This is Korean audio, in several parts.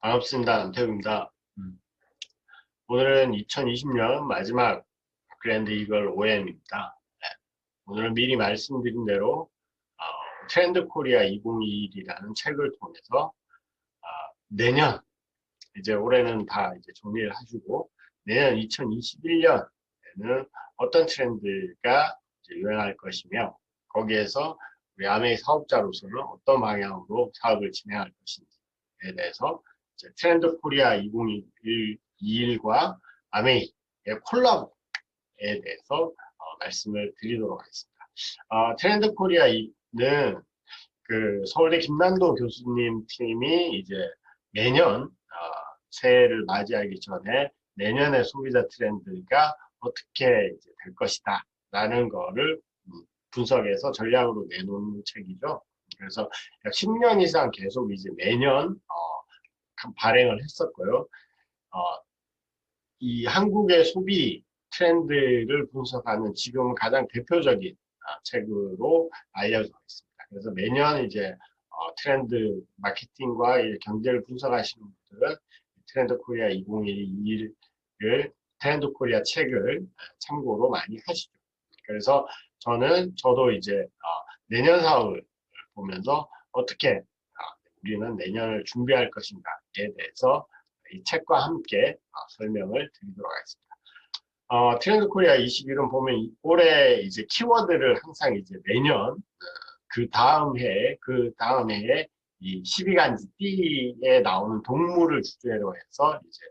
반갑습니다. 남태우입니다. 오늘은 2020년 마지막 그랜드 이글 OM입니다. 오늘은 미리 말씀드린 대로 트렌드 코리아 2021이라는 책을 통해서 내년, 이제 올해는 다 이제 정리를 하시고 내년 2021년에는 어떤 트렌드가 이제 유행할 것이며 거기에서 우리 아메이 사업자로서는 어떤 방향으로 사업을 진행할 것인지에 대해서 트렌드 코리아 2021과 아메이의 콜라보에 대해서 말씀을 드리도록 하겠습니다. 트렌드 코리아는 그 서울대 김난도 교수님 팀이 이제 매년 새해를 맞이하기 전에 내년의 소비자 트렌드가 어떻게 이제 될 것이다 라는 거를 분석해서 전략으로 내놓는 책이죠. 그래서 약 10년 이상 계속 이제 매년 발행을 했었고요. 이 한국의 소비 트렌드를 분석하는 지금 가장 대표적인 책으로 알려져 있습니다. 그래서 매년 이제 트렌드 마케팅과 경제를 분석하시는 분들은 트렌드 코리아 2021을 트렌드 코리아 책을 참고로 많이 하시죠. 그래서 저도 이제 내년 사업을 보면서 어떻게 우리는 내년을 준비할 것인가에 대해서 이 책과 함께 설명을 드리도록 하겠습니다. 트렌드 코리아 21은 보면 올해 이제 키워드를 항상 이제 매년 그 다음 해에 이 12간지 띠에 나오는 동물을 주제로 해서 이제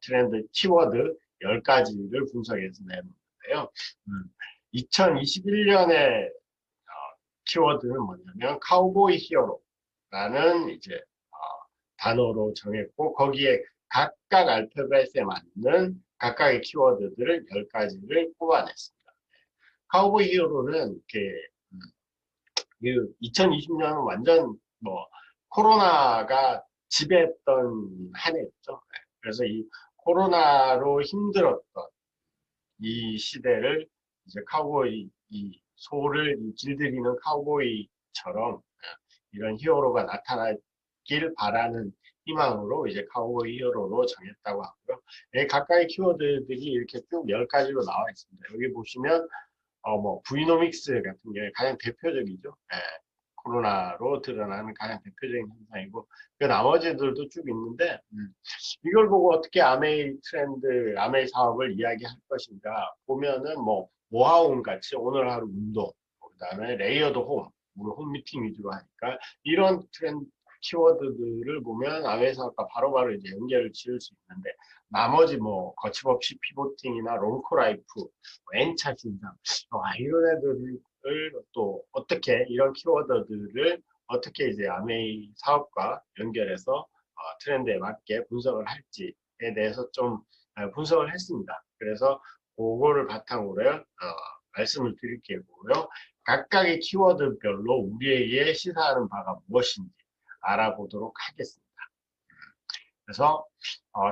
트렌드 키워드 10가지를 분석해서 내놓는데요. 2021년에 키워드는 뭐냐면 카우보이 히어로라는 이제 단어로 정했고 거기에 각각 알파벳에 맞는 각각의 키워드들을 10가지를 뽑아냈습니다. 카우보이 히어로는 이렇게 2020년은 완전 뭐 코로나가 지배했던 한 해였죠. 그래서 이 코로나로 힘들었던 이 시대를 이제 카우보이 이 소를 길들이는 카우보이처럼 이런 히어로가 나타나길 바라는 희망으로 이제 카우보이 히어로로 정했다고 하고요. 각각의 키워드들이 이렇게 쭉 10가지로 나와 있습니다. 여기 보시면 뭐 브이노믹스 같은 경우에 가장 대표적이죠. 코로나로 드러나는 가장 대표적인 현상이고 그 나머지들도 쭉 있는데 이걸 보고 어떻게 아메이 트렌드, 아메이 사업을 이야기할 것인가 보면은 뭐 모아홈 같이 오늘 하루 운동, 그다음에 레이어드 홈, 우리 홈 미팅 위주로 하니까 이런 트렌드 키워드들을 보면 아메이 사업과 바로바로 이제 연결을 지을 수 있는데 나머지 뭐 거침없이 피보팅이나 롱코라이프, 뭐 N차 신상, 이런 애들을 또 어떻게 이런 키워드들을 어떻게 이제 아메이 사업과 연결해서 트렌드에 맞게 분석을 할지에 대해서 좀 분석을 했습니다. 그래서 그거를 바탕으로 말씀을 드릴게요. 각각의 키워드별로 우리에게 시사하는 바가 무엇인지 알아보도록 하겠습니다. 그래서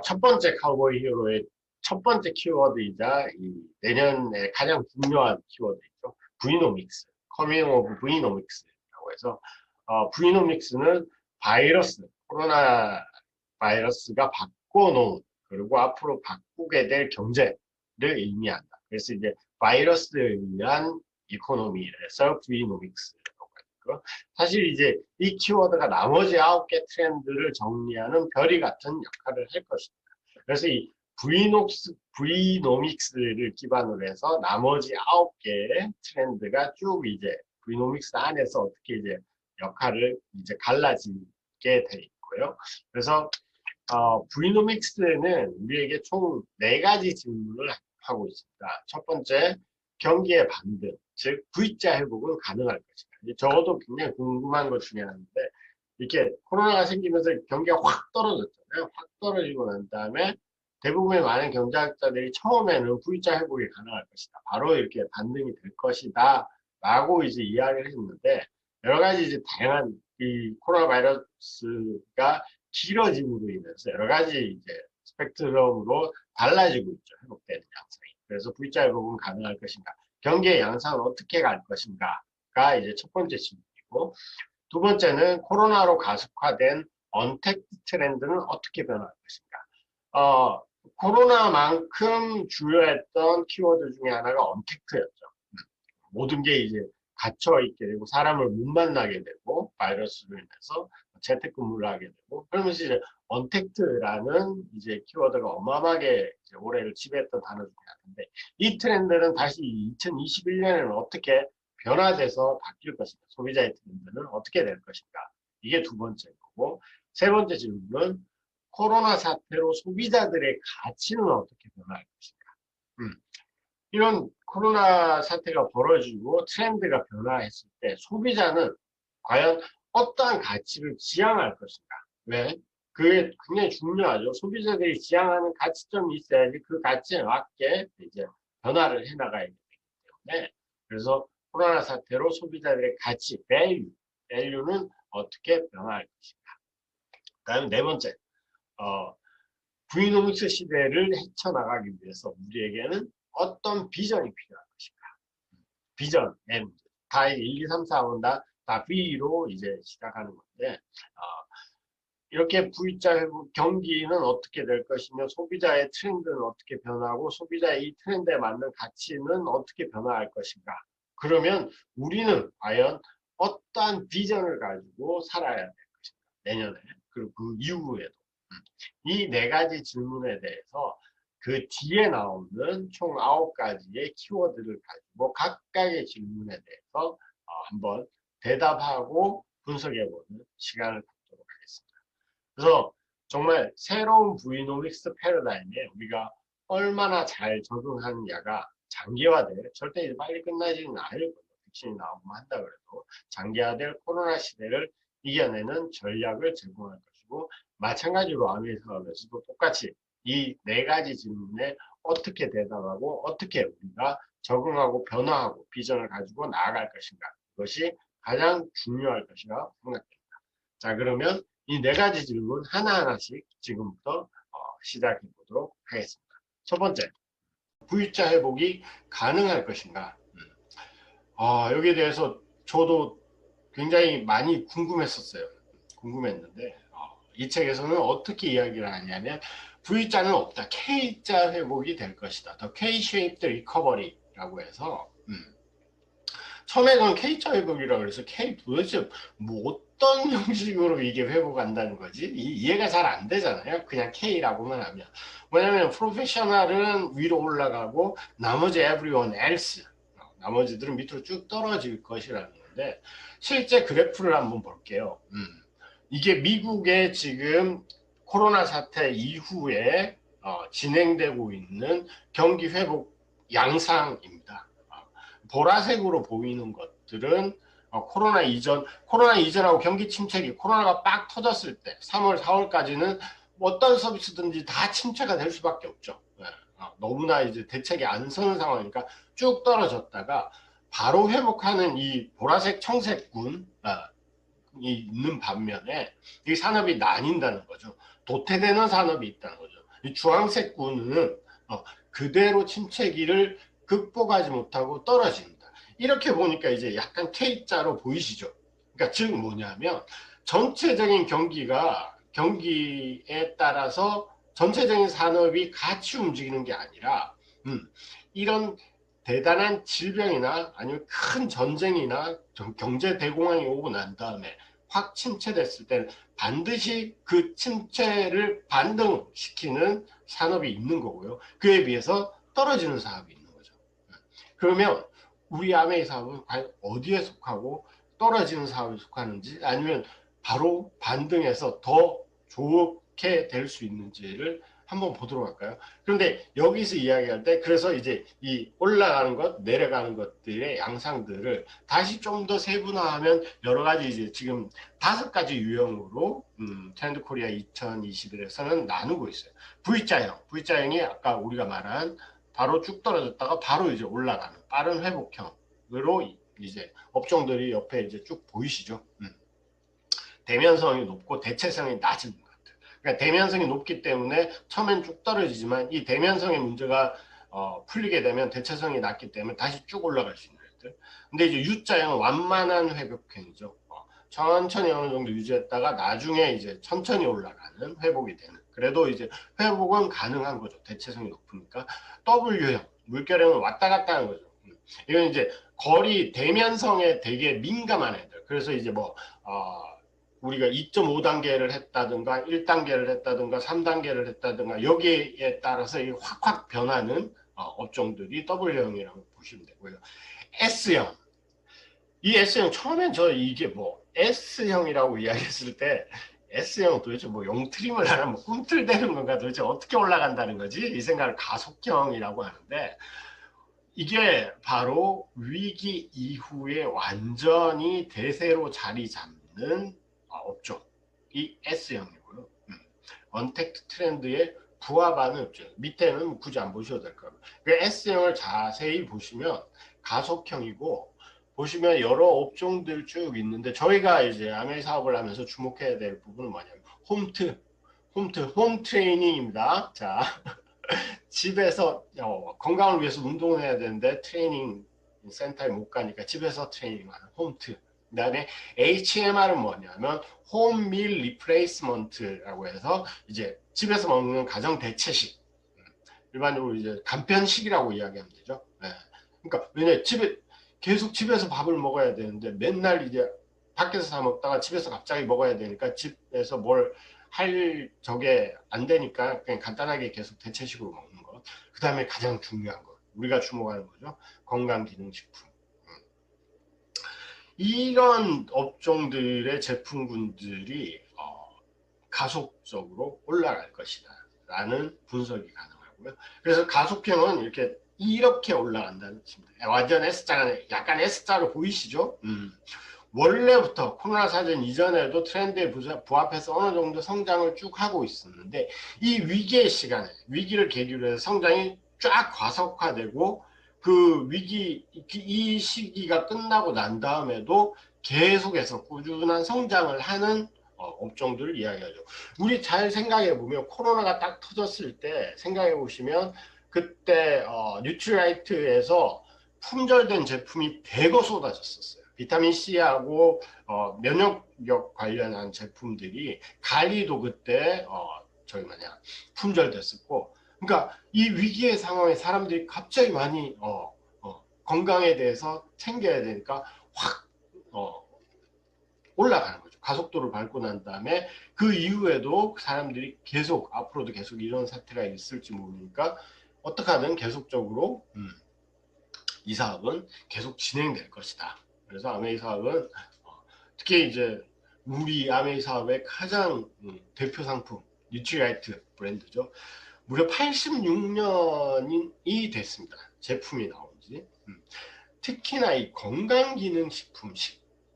첫 번째 카우보이 히어로의 첫 번째 키워드이자 이 내년에 가장 중요한 키워드이죠. 브이노믹스, 커밍 오브 브이노믹스라고 해서 브이노믹스는 바이러스, 코로나 바이러스가 바꿔놓은 그리고 앞으로 바꾸게 될 경제를 의미한다. 그래서 이제 바이러스에 의한 이코노미에서 브이노믹스라고 하고 사실 이제 이 키워드가 나머지 9개 트렌드를 정리하는 별이 같은 역할을 할 것입니다. 그래서 이 브이노믹스를 기반으로 해서 나머지 9개의 트렌드가 쭉 이제 브이노믹스 안에서 어떻게 이제 역할을 이제 갈라지게 돼 있고요. 그래서 브이노믹스는 우리에게 총 4가지 질문을 하고 있습니다. 첫 번째, 경기의 반등, 즉 V자 회복은 가능할 것인가. 적어도 굉장히 궁금한 것 중에 하나인데 이렇게 코로나가 생기면서 경기가 확 떨어졌잖아요. 확 떨어지고 난 다음에 대부분의 많은 경제학자들이 처음에는 V자 회복이 가능할 것이다. 바로 이렇게 반등이 될 것이다. 라고 이제 이야기를 했는데 여러 가지 이제 다양한 이 코로나 바이러스가 길어짐으로 인해서 여러 가지 이제 스펙트럼으로 달라지고 있죠. 회복되는 양상이. 그래서 V자 회복은 가능할 것인가. 경기의 양상은 어떻게 갈 것인가가 이제 첫 번째 질문이고 두 번째는 코로나로 가속화된 언택트 트렌드는 어떻게 변할 것인가? 코로나만큼 주요했던 키워드 중에 하나가 언택트였죠. 모든 게 이제 갇혀 있게 되고 사람을 못 만나게 되고 바이러스로 인해서 재택근무를 하게 되고 그러면서 이제 언택트라는 이제 키워드가 어마어마하게 이제 올해를 지배했던 단어 중에 하나인데 이 트렌드는 다시 2021년에는 어떻게 변화돼서 바뀔 것인가? 소비자의 트렌드는 어떻게 될 것인가? 이게 두 번째 거고 세 번째 질문은 코로나 사태로 소비자들의 가치는 어떻게 변할 것인가? 음. 이런 코로나 사태가 벌어지고 트렌드가 변화했을 때 소비자는 과연 어떠한 가치를 지향할 것인가? 왜? 그게 굉장히 중요하죠. 소비자들이 지향하는 가치점이 있어야지 그 가치에 맞게 이제 변화를 해나가야 되기 때문에 그래서 코로나 사태로 소비자들의 가치, value는 어떻게 변화할 것인가? 그다음 네 번째, 어, 브이노믹스 시대를 헤쳐나가기 위해서 우리에게는 어떤 비전이 필요할 것인가? 비전, M. 다 1, 2, 3, 4는 다 V로 이제 시작하는 건데, 이렇게 V자 회복 경기는 어떻게 될 것이며, 소비자의 트렌드는 어떻게 변하고, 소비자의 이 트렌드에 맞는 가치는 어떻게 변화할 것인가? 그러면 우리는 과연 어떠한 비전을 가지고 살아야 될 것인가? 내년에, 그리고 그 이후에도. 이 네 가지 질문에 대해서 그 뒤에 나오는 총 9가지의 키워드를 가지고 각각의 질문에 대해서 한번 대답하고 분석해보는 시간을 갖도록 하겠습니다. 그래서 정말 새로운 브이노믹스 패러다임에 우리가 얼마나 잘 적응하느냐가 장기화될, 절대 이제 빨리 끝나지는 않을 거예요. 백신이 나오고 한다 그래도 장기화될 코로나 시대를 이겨내는 전략을 제공할 것이고 마찬가지로 아메리 사업에서도 똑같이 이 네 가지 질문에 어떻게 대답하고 어떻게 우리가 적응하고 변화하고 비전을 가지고 나아갈 것인가 그것이 가장 중요할 것이라고 생각됩니다. 자 그러면 이 네 가지 질문 하나하나씩 지금부터 시작해 보도록 하겠습니다. 첫 번째, V자 회복이 가능할 것인가? 여기에 대해서 저도 굉장히 많이 궁금했었어요. 궁금했는데 이 책에서는 어떻게 이야기를 하냐면 V자는 없다. K자 회복이 될 것이다. The K-shaped recovery라고 해서 처음에는 K자 회복이라고 그래서 K 도대체 뭐 어떤 형식으로 이게 회복한다는 거지? 이해가 잘 안 되잖아요. 그냥 K라고만 하면. 뭐냐면 프로페셔널은 위로 올라가고 나머지 everyone else 나머지들은 밑으로 쭉 떨어질 것이라는 건데 실제 그래프를 한번 볼게요. 이게 미국의 지금 코로나 사태 이후에 진행되고 있는 경기 회복 양상입니다. 보라색으로 보이는 것들은 코로나 이전하고 경기 침체기, 코로나가 빡 터졌을 때 3월, 4월까지는 어떤 서비스든지 다 침체가 될 수밖에 없죠. 너무나 이제 대책이 안 서는 상황이니까 쭉 떨어졌다가 바로 회복하는 이 보라색 청색군이 있는 반면에 이 산업이 나뉜다는 거죠. 도태되는 산업이 있다는 거죠. 이 주황색군은 그대로 침체기를 극복하지 못하고 떨어집니다. 이렇게 보니까 이제 약간 K자로 보이시죠? 그러니까 즉 뭐냐면 전체적인 경기에 따라서 전체적인 산업이 같이 움직이는 게 아니라 이런 대단한 질병이나 아니면 큰 전쟁이나 경제 대공황이 오고 난 다음에 확 침체됐을 때는 반드시 그 침체를 반등시키는 산업이 있는 거고요. 그에 비해서 떨어지는 사업이 있는 거죠. 그러면 우리 아메이 사업은 과연 어디에 속하고 떨어지는 사업에 속하는지 아니면 바로 반등해서 더 좋게 될 수 있는지를 한번 보도록 할까요? 그런데 여기서 이야기할 때 그래서 이제 이 올라가는 것, 내려가는 것들의 양상들을 다시 좀 더 세분화하면 여러 가지 이제 지금 5가지 유형으로 트렌드 코리아 2021에서는 나누고 있어요. V자형이 아까 우리가 말한 바로 쭉 떨어졌다가 바로 이제 올라가는 빠른 회복형으로 이제 업종들이 옆에 이제 쭉 보이시죠? 대면성이 높고 대체성이 낮은 것 같아요. 그러니까 대면성이 높기 때문에 처음엔 쭉 떨어지지만 이 대면성의 문제가 풀리게 되면 대체성이 낮기 때문에 다시 쭉 올라갈 수 있는 것들. 근데 이제 U자형은 완만한 회복형이죠. 천천히 어느 정도 유지했다가 나중에 이제 천천히 올라가는 회복이 되는. 그래도 이제 회복은 가능한 거죠. 대체성이 높으니까. W형, 물결형은 왔다 갔다 하는 거죠. 이건 이제 거리 대면성에 되게 민감한 애들. 그래서 이제 뭐, 우리가 2.5단계를 했다든가 1단계를 했다든가 3단계를 했다든가 여기에 따라서 확확 변하는 업종들이 W형이라고 보시면 되고요. S형. 이 S형 처음엔 저 이게 뭐 S형이라고 이야기했을 때 S형 도대체 뭐 용트림을 하나 뭐 꿈틀대는 건가 도대체 어떻게 올라간다는 거지? 이 생각을 가속형이라고 하는데 이게 바로 위기 이후에 완전히 대세로 자리 잡는 업종이 S형이고요. 언택트 트렌드에 부합하는 업종. 밑에는 굳이 안 보셔도 될 거예요. 그 S형을 자세히 보시면 가속형이고 보시면 여러 업종들 쭉 있는데 저희가 이제 아메 사업을 하면서 주목해야 될 부분은 뭐냐면 홈 트레이닝입니다. 자, 집에서 건강을 위해서 운동을 해야 되는데 트레이닝 센터에 못 가니까 집에서 트레이닝하는 홈트. 그다음에 HMR은 뭐냐면 홈밀 리플레이스먼트라고 해서 이제 집에서 먹는 가정 대체식. 일반적으로 이제 간편식이라고 이야기하면 되죠. 네. 그러니까 왜냐 계속 집에서 밥을 먹어야 되는데 맨날 이제 밖에서 사 먹다가 집에서 갑자기 먹어야 되니까 집에서 뭘 할 적에 안 되니까 그냥 간단하게 계속 대체식으로 먹는 것. 그 다음에 가장 중요한 것, 우리가 주목하는 거죠. 건강기능식품. 이런 업종들의 제품군들이 가속적으로 올라갈 것이다 라는 분석이 가능하고요. 그래서 가속형은 이렇게 올라간다는 뜻입니다. 완전 S자가 약간 S자로 보이시죠? 원래부터 코로나 사전 이전에도 트렌드에 부합해서 어느 정도 성장을 쭉 하고 있었는데 이 위기의 시간에 위기를 계기로 해서 성장이 쫙 과속화되고 그 위기 이 시기가 끝나고 난 다음에도 계속해서 꾸준한 성장을 하는 업종들을 이야기하죠. 우리 잘 생각해 보면 코로나가 딱 터졌을 때 생각해 보시면 그때 뉴트라이트에서 품절된 제품이 대거 쏟아졌었어요. 비타민 C하고 면역력 관련한 제품들이 관리도 그때 저기 뭐냐 품절됐었고, 그러니까 이 위기의 상황에 사람들이 갑자기 많이 건강에 대해서 챙겨야 되니까 확 올라가는 거죠. 가속도를 밟고 난 다음에 그 이후에도 사람들이 계속 앞으로도 계속 이런 사태가 있을지 모르니까 어떻게 하든 계속적으로 이 사업은 계속 진행될 것이다. 그래서 아메이 사업은 특히 이제 우리 아메이 사업의 가장 대표 상품 뉴트리라이트 브랜드죠. 무려 86년이 됐습니다. 제품이 나온 지. 특히나 이 건강기능식품,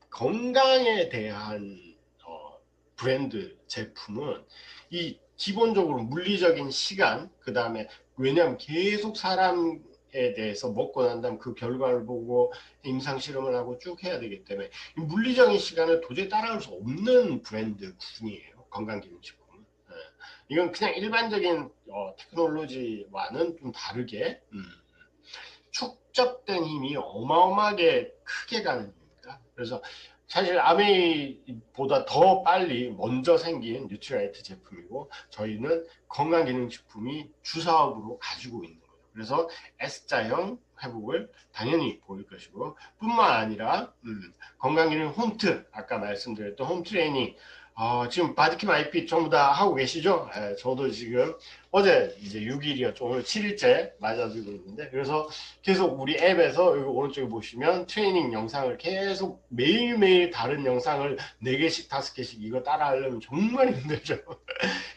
건강에 대한 브랜드 제품은 이 기본적으로 물리적인 시간, 그 다음에 왜냐하면 계속 사람에 대해서 먹고 난 다음 그 결과를 보고 임상 실험을 하고 쭉 해야 되기 때문에 물리적인 시간을 도저히 따라갈 수 없는 브랜드 구성이에요. 건강기능식품은. 이건 그냥 일반적인 테크놀로지와는 좀 다르게 축적된 힘이 어마어마하게 크게 가는 겁니다. 그래서 사실 아메이보다 더 빨리 먼저 생긴 뉴트라이트 제품이고 저희는 건강기능식품이 주사업으로 가지고 있는 거예요. 그래서 S자형 회복을 당연히 보일 것이고 뿐만 아니라 건강기능 홈트 아까 말씀드렸던 홈트레이닝 지금 바디킴 IP 전부 다 하고 계시죠? 저도 지금 어제 이제 6일이었죠. 오늘 7일째 맞아주고 있는데 그래서 계속 우리 앱에서 여기 오른쪽에 보시면 트레이닝 영상을 계속 매일매일 다른 영상을 4개씩 5개씩 이거 따라 하려면 정말 힘들죠.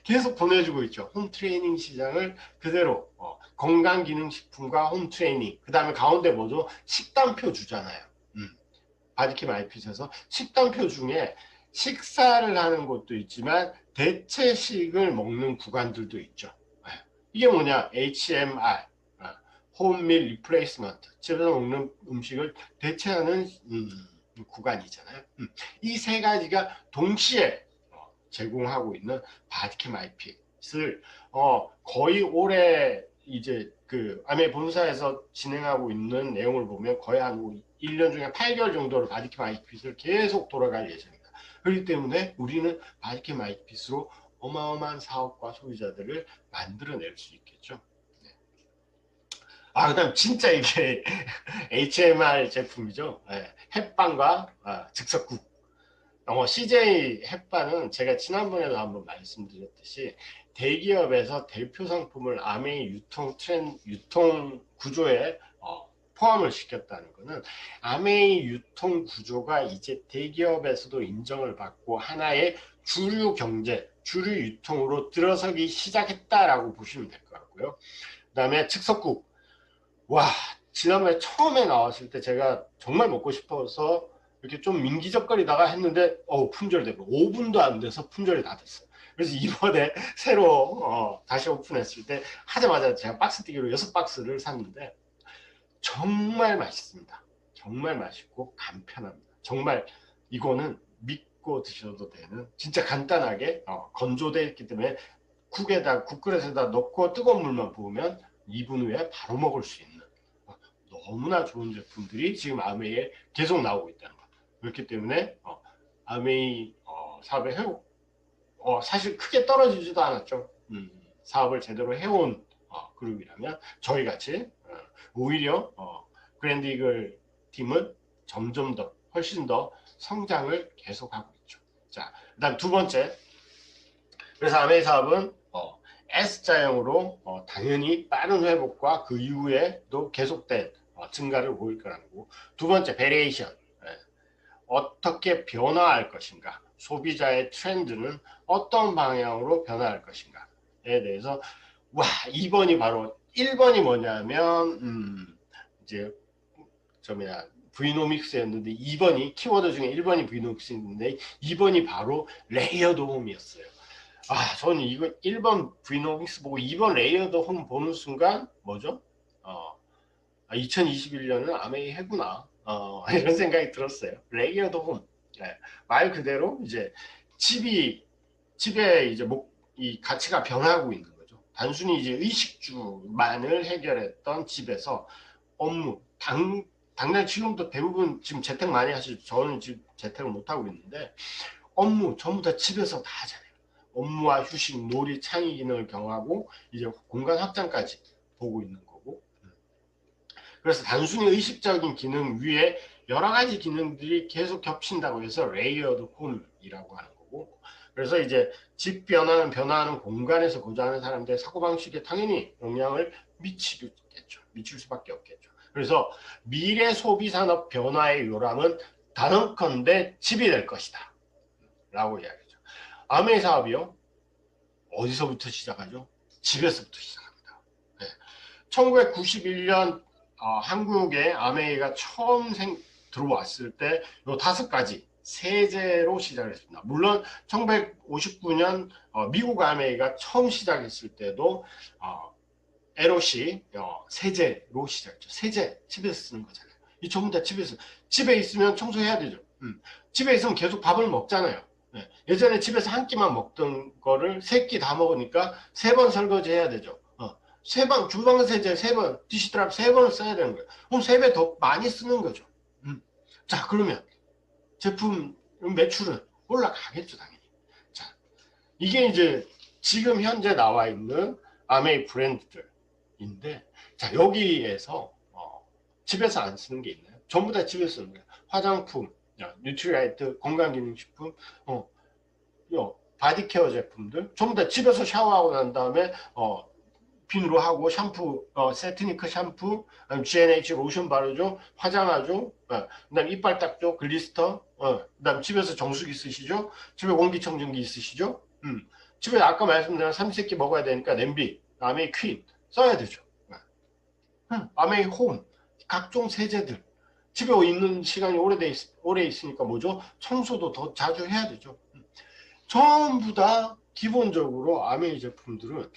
계속 보내주고 있죠. 홈트레이닝 시장을 그대로 건강기능식품과 홈트레이닝 그 다음에 가운데 뭐죠? 식단표 주잖아요. 바디킴 IP에서 식단표 중에 식사를 하는 곳도 있지만 대체식을 먹는 구간들도 있죠. 이게 뭐냐? HMR, 홈밀 리플레이스먼트, 집에서 먹는 음식을 대체하는 구간이잖아요. 이 세 가지가 동시에 제공하고 있는 바디캠 IP를 거의 올해 이제 그 아메 본사에서 진행하고 있는 내용을 보면 거의 한 1년 중에 8개월 정도를 바디캠 IP를 계속 돌아갈 예정입니다. 그렇기 때문에 우리는 마이크 마이핏으로 어마어마한 사업과 소비자들을 만들어낼 수 있겠죠. 그다음 진짜 이게 HMR 제품이죠. 햇반과 즉석국. CJ 햇반은 제가 지난번에도 한번 말씀드렸듯이 대기업에서 대표 상품을 아메이 유통 구조에 포함을 시켰다는 것은 아메이 유통 구조가 이제 대기업에서도 인정을 받고 하나의 주류 경제, 주류 유통으로 들어서기 시작했다라고 보시면 될 것 같고요. 그 다음에 즉석국. 와, 지난번에 처음에 나왔을 때 제가 정말 먹고 싶어서 이렇게 좀 민기적거리다가 했는데 품절되고 5분도 안 돼서 품절이 다 됐어요. 그래서 이번에 새로 다시 오픈했을 때 하자마자 제가 박스티기로 6박스를 샀는데 정말 맛있습니다. 정말 맛있고 간편합니다. 정말 이거는 믿고 드셔도 되는, 진짜 간단하게 건조되어 있기 때문에 국그릇에다 넣고 뜨거운 물만 부으면 2분 후에 바로 먹을 수 있는 너무나 좋은 제품들이 지금 아메이에 계속 나오고 있다는 거. 그렇기 때문에 아메이 사업의 회복, 사실 크게 떨어지지도 않았죠. 사업을 제대로 해온 그룹이라면 저희같이 오히려 그랜드 이글 팀은 점점 더 훨씬 더 성장을 계속하고 있죠. 자, 그다음 두 번째. 그래서 아메이 사업은 S자형으로 당연히 빠른 회복과 그 이후에도 계속된 증가를 보일 거라는 거고, 두 번째 베리에이션. 어떻게 변화할 것인가, 소비자의 트렌드는 어떤 방향으로 변화할 것인가에 대해서 2번이 바로 1번이 뭐냐면 이제 브이노믹스였는데 2번이 키워드 중에 1번이 브이노믹스였는데 2번이 바로 레이어드 홈이었어요. 저는 이거 1번 브이노믹스 보고 2번 레이어드 홈 보는 순간 뭐죠? 2021년은 아메이 해구나. 이런 생각이 들었어요. 레이어드 홈. 말 그대로 이제 집에 이제 이 가치가 변하고 있는 거죠. 단순히 이제 의식주만을 해결했던 집에서 업무, 당장 지금도 대부분 지금 재택 많이 하시죠. 저는 지금 재택을 못 하고 있는데 업무 전부 다 집에서 다 하잖아요. 업무와 휴식, 놀이, 창의 기능을 경하고 이제 공간 확장까지 보고 있는 거고. 그래서 단순히 의식적인 기능 위에 여러 가지 기능들이 계속 겹친다고 해서 레이어드 홈이라고 하는 거고. 그래서 이제 집 변화하는 공간에서 거주하는 사람들의 사고방식에 당연히 영향을 미치겠죠. 미칠 수밖에 없겠죠. 그래서 미래 소비산업 변화의 요람은 단언컨대 집이 될 것이다 라고 이야기하죠. 아메이 사업이요, 어디서부터 시작하죠? 집에서부터 시작합니다. 1991년 한국에 아메이가 처음 들어왔을 때 요 5가지 세제로 시작을 했습니다. 물론 1959년 미국 아메이가 처음 시작했을 때도 LOC 세제로 시작했죠. 세제, 집에서 쓰는 거잖아요. 이 전부 다 집에 있으면 청소해야 되죠. 집에 있으면 계속 밥을 먹잖아요. 예전에 집에서 한 끼만 먹던 거를 3끼 다 먹으니까 3번 설거지 해야 되죠. 3번, 주방 세제 3번, 디시드랍 3번을 써야 되는 거예요. 그럼 3배 더 많이 쓰는 거죠. 자, 그러면 제품 매출은 올라가겠죠, 당연히. 자, 이게 이제 지금 현재 나와 있는 아메이 브랜드들인데, 자, 여기에서 집에서 안 쓰는 게 있나요? 전부 다 집에서 쓰는 거예요. 화장품, 뉴트리라이트, 건강기능식품, 바디케어 제품들 전부 다 집에서 샤워하고 난 다음에 비누로 하고 샴푸, 세트니크 샴푸, GNH 로션 바르죠, 화장하죠, 그다음 이빨 닦죠, 글리스터, 그다음 집에서 정수기 쓰시죠, 집에 공기청정기 있으시죠, 집에 아까 말씀드린 삼시세끼 먹어야 되니까 냄비, 아메이 퀸 써야 되죠, 아메이 홈, 각종 세제들 집에 있는 시간이 오래 있으니까 뭐죠? 청소도 더 자주 해야 되죠. 전부 다 기본적으로 아메이 제품들은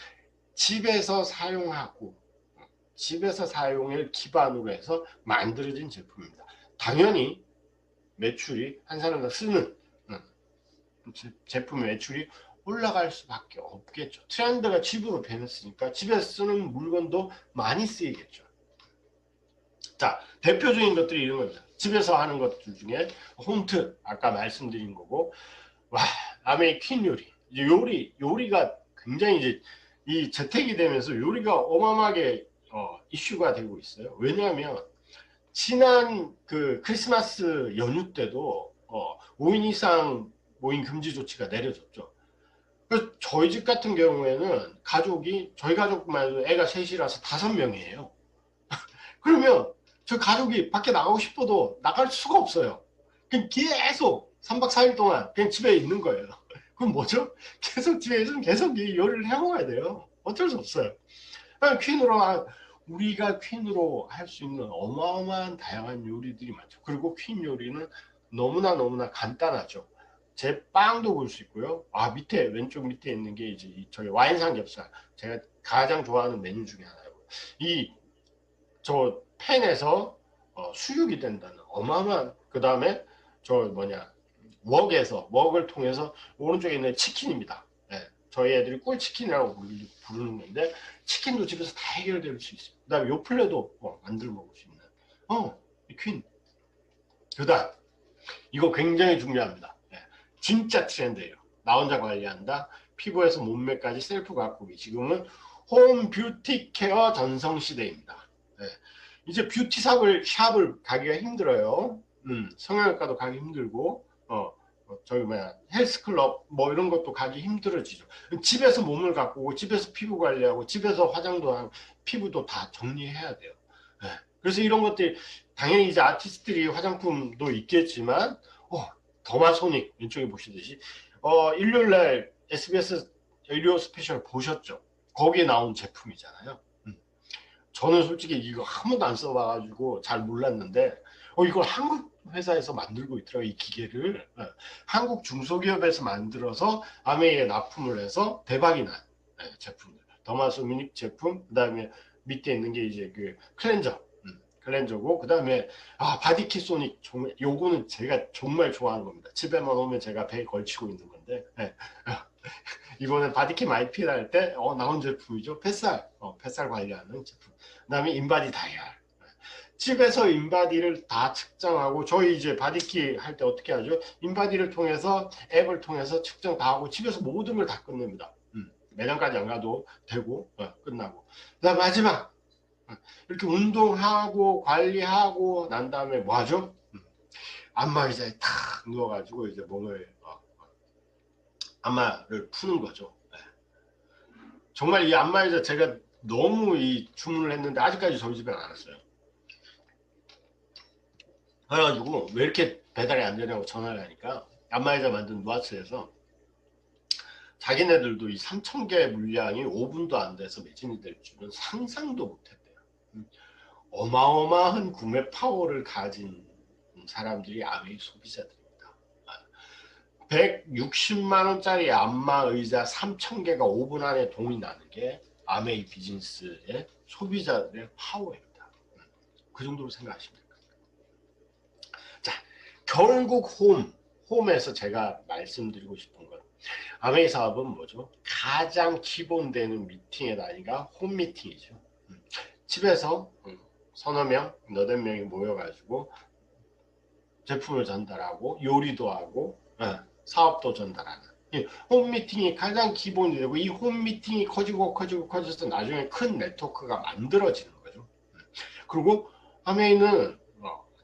집에서 사용하고 집에서 사용을 기반으로 해서 만들어진 제품입니다. 당연히 매출이 한 사람당 쓰는 제품의 매출이 올라갈 수밖에 없겠죠. 트렌드가 집으로 변했으니까 집에서 쓰는 물건도 많이 쓰이겠죠. 자, 대표적인 것들이 이런 겁니다. 집에서 하는 것들 중에 홈트, 아까 말씀드린 거고, 와, 아메이 퀸 요리. 이제 요리가 굉장히 이제 이 재택이 되면서 요리가 어마어마하게 이슈가 되고 있어요. 왜냐하면 지난 그 크리스마스 연휴 때도 5인 이상 모임 금지 조치가 내려졌죠. 그래서 저희 집 같은 경우에는 가족이 저희 가족만 해도 애가 셋이라서 5명이에요. 그러면 저 가족이 밖에 나가고 싶어도 나갈 수가 없어요. 그냥 계속 3박 4일 동안 그냥 집에 있는 거예요. 그럼 뭐죠? 계속 집에서 계속 이 요리를 해 먹어야 돼요. 어쩔 수 없어요. 우리가 퀸으로 할 수 있는 어마어마한 다양한 요리들이 많죠. 그리고 퀸 요리는 너무나 간단하죠. 제 빵도 볼 수 있고요. 아, 왼쪽 밑에 있는 게 이제 저희 와인 삼겹살. 제가 가장 좋아하는 메뉴 중에 하나고. 저 팬에서 수육이 된다는 어마어마한, 그 다음에 저 뭐냐, 웍을 통해서 오른쪽에 있는 치킨입니다. 네, 저희 애들이 꿀치킨이라고 부르는 건데 치킨도 집에서 다 해결될 수 있습니다. 그 다음에 요플레도 만들어 먹을 수 있는 퀸. 그다음 이거 굉장히 중요합니다. 네, 진짜 트렌드예요. 나 혼자 관리한다. 피부에서 몸매까지 셀프 가꾸기. 지금은 홈 뷰티 케어 전성 시대입니다. 네, 이제 뷰티 샵을 가기가 힘들어요. 성형외과도 가기 힘들고, 저기 뭐야, 헬스클럽 뭐 이런 것도 가기 힘들어지죠. 집에서 몸을 가꾸고, 집에서 피부 관리하고, 집에서 화장도 하고, 피부도 다 정리해야 돼요. 네. 그래서 이런 것들이 당연히 이제 아티스트들이 화장품도 있겠지만, 더마소닉 왼쪽에 보시듯이, 일요일날 SBS 의료 스페셜 보셨죠? 거기에 나온 제품이잖아요. 저는 솔직히 이거 한 번도 안 써봐가지고 잘 몰랐는데 이걸 한국 회사에서 만들고 있더라고요. 이 기계를 한국 중소기업에서 만들어서 아메이에 납품을 해서 대박이 난 제품들. 더마소미닉 제품, 그 다음에 밑에 있는 게 이제 그 클렌저고, 그 다음에 바디키 소닉. 정말 요거는 제가 정말 좋아하는 겁니다. 집에만 오면 제가 배에 걸치고 있는 건데 이거는 바디키 많이 필요할 때 나온 제품이죠. 뱃살 관리하는 제품. 그 다음에 인바디 다이얼. 집에서 인바디를 다 측정하고, 저희 이제 바디키 할 때 어떻게 하죠? 인바디를 통해서 앱을 통해서 측정 다 하고 집에서 모든 걸 다 끝냅니다. 매장까지 안 가도 되고 끝나고. 그다음 마지막 이렇게 운동하고 관리하고 난 다음에 뭐 하죠? 안마의자에 탁 누워가지고 이제 몸을 안마를 푸는 거죠. 정말 이 안마의자 제가 너무 주문을 했는데 아직까지 저희 집에 안 왔어요. 그래가지고 왜 이렇게 배달이 안 되냐고 전화를 하니까 안마의자 만든 누아츠에서 자기네들도 이 3,000개 물량이 5분도 안 돼서 매진이 될 줄은 상상도 못했대요. 어마어마한 구매 파워를 가진 사람들이 아메이 소비자들입니다. 160만 원짜리 안마 의자 3,000개가 5분 안에 동이 나는 게 아메이 비즈니스의 소비자들의 파워입니다. 그 정도로 생각하시면 됩니다. 자, 결국 홈에서 제가 말씀드리고 싶은 건 아메이 사업은 뭐죠? 가장 기본되는 미팅의 단위가 홈 미팅이죠. 집에서 서너 명, 너댓 명이 모여가지고 제품을 전달하고 요리도 하고 사업도 전달하는 홈미팅이 가장 기본이 되고, 이 홈미팅이 커져서 나중에 큰 네트워크가 만들어지는 거죠. 그리고 아메이는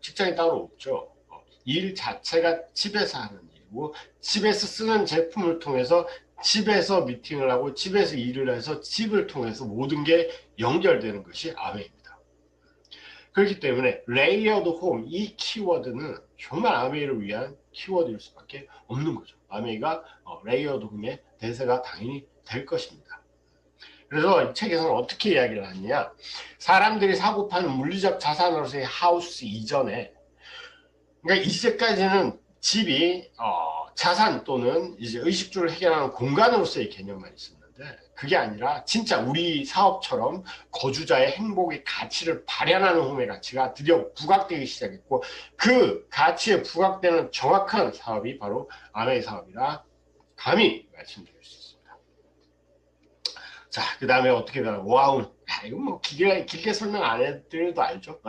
직장이 따로 없죠. 일 자체가 집에서 하는 일이고, 집에서 쓰는 제품을 통해서 집에서 미팅을 하고 집에서 일을 해서 집을 통해서 모든 게 연결되는 것이 아메이입니다. 그렇기 때문에 레이어드 홈, 이 키워드는 정말 아메이를 위한 키워드일 수밖에 없는 거죠. 아메이가 레이어드 홈의 대세가 당연히 될 것입니다. 그래서 이 책에서는 어떻게 이야기를 하느냐, 사람들이 사고 파는 물리적 자산으로서의 하우스 이전에, 그러니까 이제까지는 집이 자산 또는 이제 의식주를 해결하는 공간으로서의 개념만 있었는데, 그게 아니라 진짜 우리 사업처럼 거주자의 행복의 가치를 발현하는 홈의 가치가 드디어 부각되기 시작했고, 그 가치에 부각되는 정확한 사업이 바로 아메이 사업이라 감히 말씀드릴 수 있습니다. 자, 그 다음에 어떻게 가나, 와우. 이거 뭐 길게 설명 안 해드려도 알죠.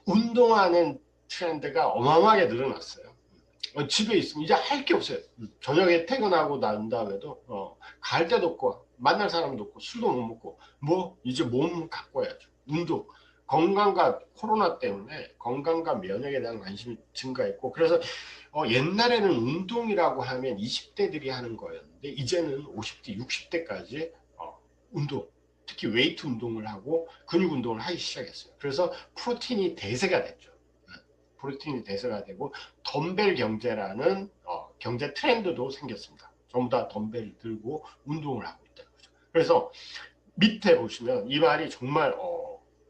운동하는 트렌드가 어마어마하게 늘어났어요. 집에 있으면 이제 할 게 없어요. 저녁에 퇴근하고 난 다음에도 갈 데도 없고 만날 사람도 없고 술도 못 먹고 뭐 이제 몸 갖고 해야죠. 운동. 건강과 코로나 때문에 건강과 면역에 대한 관심이 증가했고 그래서 옛날에는 운동이라고 하면 20대들이 하는 거였는데 이제는 50대, 60대까지 운동, 특히 웨이트 운동을 하고 근육 운동을 하기 시작했어요. 그래서 프로틴이 대세가 됐죠. 프로틴이 대세가 되고 덤벨 경제라는 경제 트렌드도 생겼습니다. 전부 다 덤벨 들고 운동을 하고 있다는 거죠. 그래서 밑에 보시면 이 말이 정말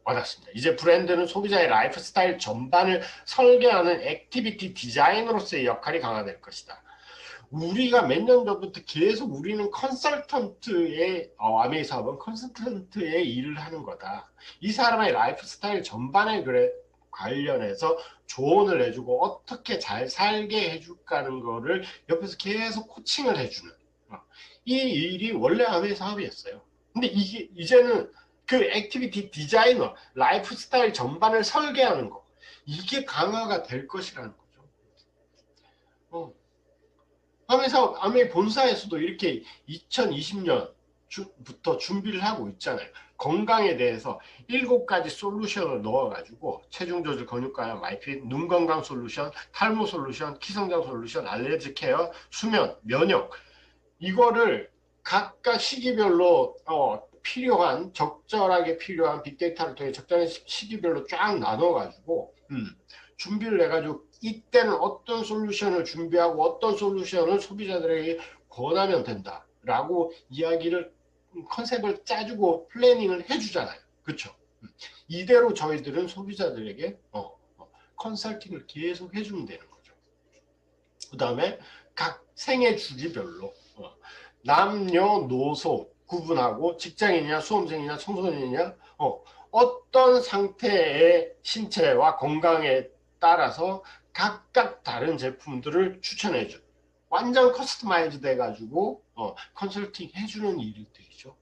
와닿습니다. 이제 브랜드는 소비자의 라이프 스타일 전반을 설계하는 액티비티 디자이너로서의 역할이 강화될 것이다. 우리가 몇 년 전부터 계속 우리는 컨설턴트의 아메이 사업은 컨설턴트의 일을 하는 거다. 이 사람의 라이프 스타일 전반에 관련해서 조언을 해주고 어떻게 잘 살게 해줄까는 거를 옆에서 계속 코칭을 해주는 이 일이 원래 아메이 사업이었어요. 근데 이게 이제는 그 액티비티 디자이너, 라이프 스타일 전반을 설계하는 거 이게 강화가 될 것이라는 거죠. 하면서 아메 본사에서도 이렇게 2020년부터 준비를 하고 있잖아요. 건강에 대해서 7가지 솔루션을 넣어가지고 체중 조절, 근육 감량, 마이핏, 눈 건강 솔루션, 탈모 솔루션, 키성장 솔루션, 알레르기 케어, 수면, 면역 이거를 각각 시기별로 필요한 적절하게 필요한 빅데이터를 통해 적절한 시기별로 쫙 나눠가지고 준비를 해가지고 이때는 어떤 솔루션을 준비하고 어떤 솔루션을 소비자들에게 권하면 된다라고 이야기를 컨셉을 짜주고 플래닝을 해주잖아요. 그렇죠? 이대로 저희들은 소비자들에게 컨설팅을 계속 해주면 되는 거죠. 그 다음에 각 생애 주기별로 남녀노소 구분하고 직장인이냐 수험생이냐 청소년이냐 어떤 상태의 신체와 건강에 따라서 각각 다른 제품들을 추천해줘. 완전 커스터마이즈 돼가지고 컨설팅 해주는 일들이죠.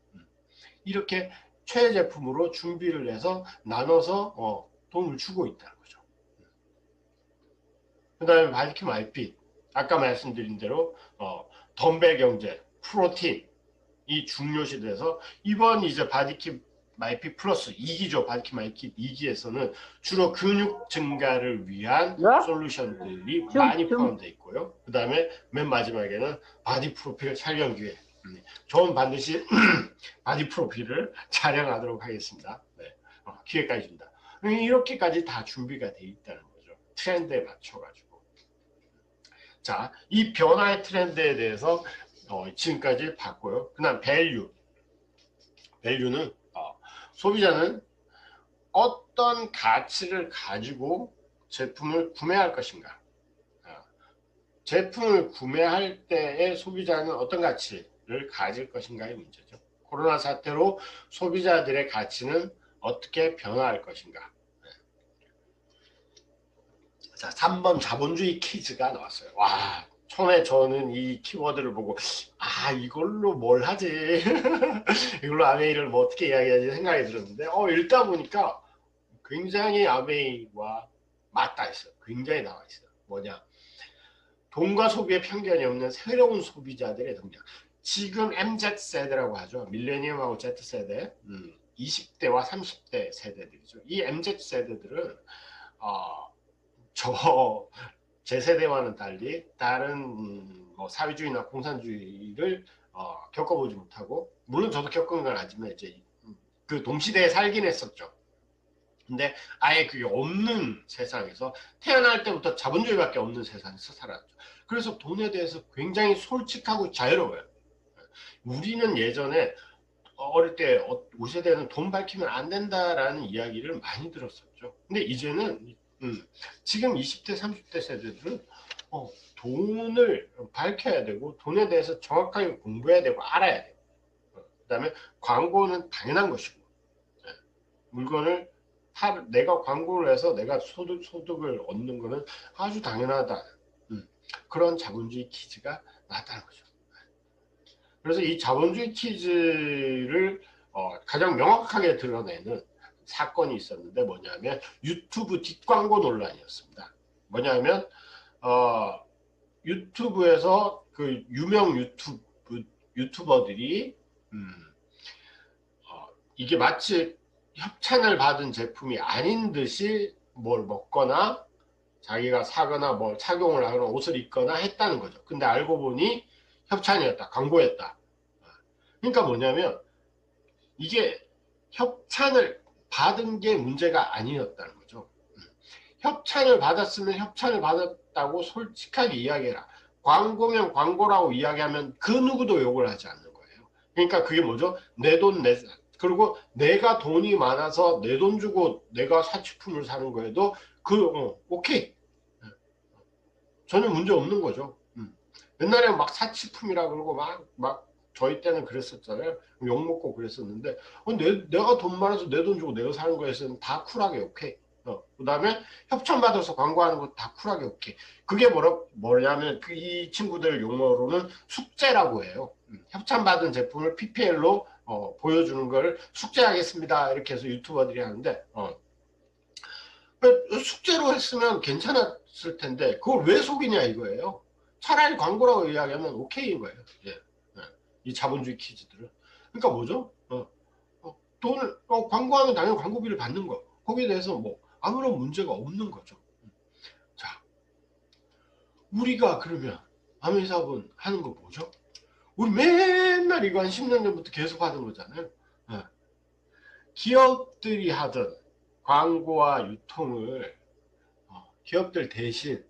이렇게 최애 제품으로 준비를 해서 나눠서 돈을 주고 있다는 거죠. 그 다음에 바이큐 마이핏 아까 말씀드린 대로 덤벨 경제, 프로틴 이 중요시돼서 이번 이제 바디킴 마이핏 플러스 2기죠. 바디킴 마이핏 2기에서는 주로 근육 증가를 위한 솔루션들이 많이 포함되어 있고요. 그 다음에 맨 마지막에는 바디 프로필 촬영 기회. 저는 반드시 바디 프로필을 촬영하도록 하겠습니다. 네. 기회까지 줍니다. 이렇게까지 다 준비가 되어 있다는 거죠. 트렌드에 맞춰가지고. 자, 이 변화의 트렌드에 대해서 지금까지 봤고요. 그 다음 밸류. 밸류는 소비자는 어떤 가치를 가지고 제품을 구매할 것인가. 제품을 구매할 때의 소비자는 어떤 가치를 가질 것인가의 문제죠. 코로나 사태로 소비자들의 가치는 어떻게 변화할 것인가. 자, 3번 자본주의 퀴즈가 나왔어요. 와, 처음에 저는 이 키워드를 보고 이걸로 뭘 하지? 이걸로 아메이를 뭐 어떻게 이야기하지 생각이 들었는데 읽다 보니까 굉장히 아메이와 맞닿아 있어요. 굉장히 나와 있어요. 뭐냐? 돈과 소비에 편견이 없는 새로운 소비자들의 등장. 지금 MZ세대라고 하죠. 밀레니엄하고 Z세대, 20대와 30대 세대들이죠. 이 MZ세대들은 제 세대와는 달리 다른 뭐 사회주의나 공산주의를 겪어보지 못하고 물론 저도 겪은 건 아니지만 이제 그 동시대에 살긴 했었죠. 근데 아예 그게 없는 세상에서 태어날 때부터 자본주의밖에 없는 세상에서 살았죠. 그래서 돈에 대해서 굉장히 솔직하고 자유로워요. 우리는 예전에 어릴 때 우리 세대는 돈 밝히면 안 된다라는 이야기를 많이 들었었죠. 근데 이제는 지금 20대, 30대 세대들은 돈을 밝혀야 되고 돈에 대해서 정확하게 공부해야 되고 알아야 돼요. 그 다음에 광고는 당연한 것이고 물건을 내가 광고를 해서 내가 소득을 얻는 것은 아주 당연하다. 그런 자본주의 퀴즈가 나왔다는 거죠. 그래서 이 자본주의 퀴즈를 가장 명확하게 드러내는 사건이 있었는데 뭐냐면 유튜브 뒷광고 논란이었습니다. 뭐냐면 유튜브에서 그 유명 유튜버들이 이게 마치 협찬을 받은 제품이 아닌 듯이 뭘 먹거나 자기가 사거나 뭘 착용을 하거나 옷을 입거나 했다는 거죠. 근데 알고 보니 협찬이었다, 광고였다. 그러니까 뭐냐면 이게 협찬을 받은 게 문제가 아니었다는 거죠. 협찬을 받았으면 협찬을 받았다고 솔직하게 이야기해라. 광고면 광고라고 이야기하면 그 누구도 욕을 하지 않는 거예요. 그러니까 그게 뭐죠? 내 돈, 그리고 내가 돈이 많아서 내 돈 주고 내가 사치품을 사는 거에도 오케이. 전혀 문제 없는 거죠. 옛날에 막 사치품이라 그러고 막 저희 때는 그랬었잖아요. 욕먹고 그랬었는데 내가 돈 많아서 내 돈 주고 내가 사는 거에서는 다 쿨하게 오케이. 그 다음에 협찬받아서 광고하는 거 다 쿨하게 오케이. 그게 뭐냐면 이 친구들 용어로는 숙제라고 해요. 협찬받은 제품을 PPL로 보여주는 걸 숙제하겠습니다. 이렇게 해서 유튜버들이 하는데 숙제로 했으면 괜찮았을 텐데 그걸 왜 속이냐 이거예요. 차라리 광고라고 이야기하면 오케이인 거예요. 예. 이 자본주의 키즈들은. 그러니까 뭐죠? 돈을 광고하면 당연히 광고비를 받는 거. 거기에 대해서 뭐 아무런 문제가 없는 거죠. 자, 우리가 그러면 아메사업은 하는 거 뭐죠? 우리 맨날 이거 한 10년 전부터 계속 하던 거잖아요. 기업들이 하던 광고와 유통을 기업들 대신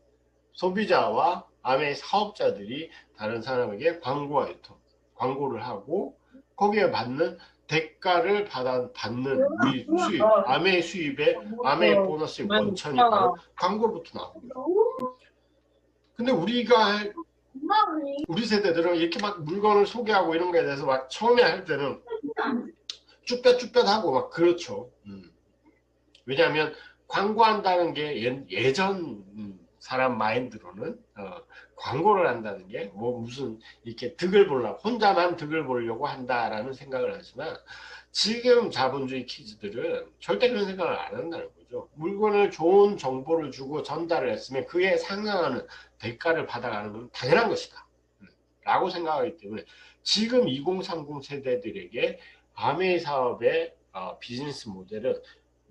소비자와 아메 사업자들이 다른 사람에게 광고와 유통, 광고를 하고 거기에 받는 대가를 받는 우리 수입, 아메의 수입에 아메의 보너스의 원천이 바로 광고로부터 나옵니다. 근데 우리 세대들은 이렇게 막 물건을 소개하고 이런 거에 대해서 막 처음에 할 때는 쭈뼛쭈뼛하고 막 그렇죠. 왜냐하면 광고한다는 게 예전 사람 마인드로는 광고를 한다는 게 뭐 무슨 이렇게 득을 보려고 혼자만 득을 보려고 한다라는 생각을 하지만 지금 자본주의 키즈들은 절대 그런 생각을 안 한다는 거죠. 물건을 좋은 정보를 주고 전달을 했으면 그에 상응하는 대가를 받아가는 건 당연한 것이다 라고 생각하기 때문에 지금 2030 세대들에게 아메이 사업의 비즈니스 모델은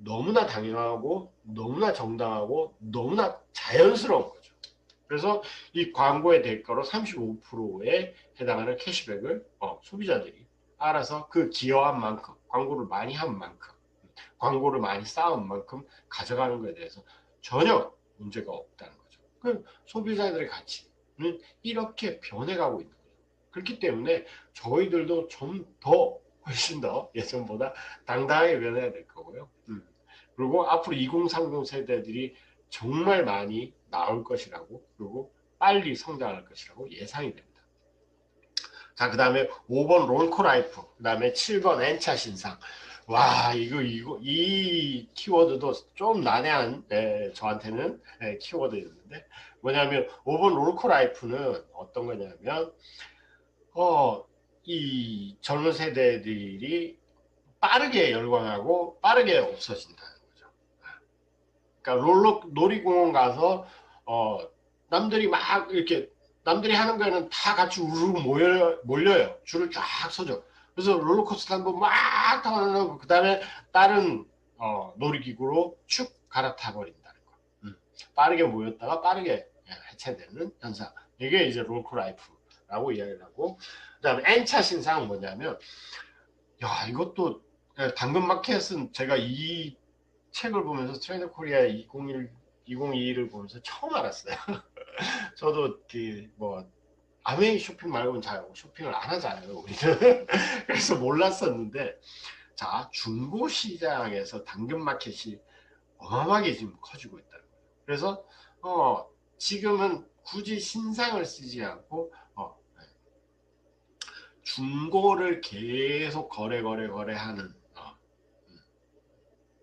너무나 당연하고 너무나 정당하고 너무나 자연스러운 거죠. 그래서 이 광고의 대가로 35%에 해당하는 캐시백을 소비자들이 알아서 그 기여한 만큼 광고를 많이 한 만큼 광고를 많이 쌓은 만큼 가져가는 것에 대해서 전혀 문제가 없다는 거죠. 그 소비자들의 가치는 이렇게 변해가고 있는 거죠. 그렇기 때문에 저희들도 좀 더 훨씬 더 예전보다 당당하게 변해야 될 거고요. 그리고 앞으로 2030 세대들이 정말 많이 나올 것이라고 그리고 빨리 성장할 것이라고 예상이 됩니다. 자, 그 다음에 5번 롤코라이프, 그 다음에 7번 N차 신상. 와, 이 키워드도 좀 난해한 저한테는 키워드였는데 뭐냐면 5번 롤코라이프는 어떤 거냐면 이 젊은 세대들이 빠르게 열광하고 빠르게 없어진다는 거죠. 그러니까 놀이공원 가서 남들이 막 이렇게 남들이 하는 거에는 다 같이 우르르 몰려요. 줄을 쫙 서죠. 그래서 롤러코스터 한번 막 타고 그 다음에 다른 놀이기구로 축 갈아타 버린다는 거. 빠르게 모였다가 빠르게 해체되는 현상. 이게 이제 롤코라이프라고 이야기를 하고 그 다음에 N차 신상은 뭐냐면 야 이것도 당근마켓은 제가 이 책을 보면서 트레이더 코리아 2021을 보면서 처음 알았어요. 저도 뭐 아메이 쇼핑 말고는 잘 쇼핑을 안 하잖아요. 우리는 그래서 몰랐었는데 자 중고 시장에서 당근마켓이 어마어마하게 지금 커지고 있다는 거예요. 그래서 지금은 굳이 신상을 쓰지 않고 중고를 계속 거래하는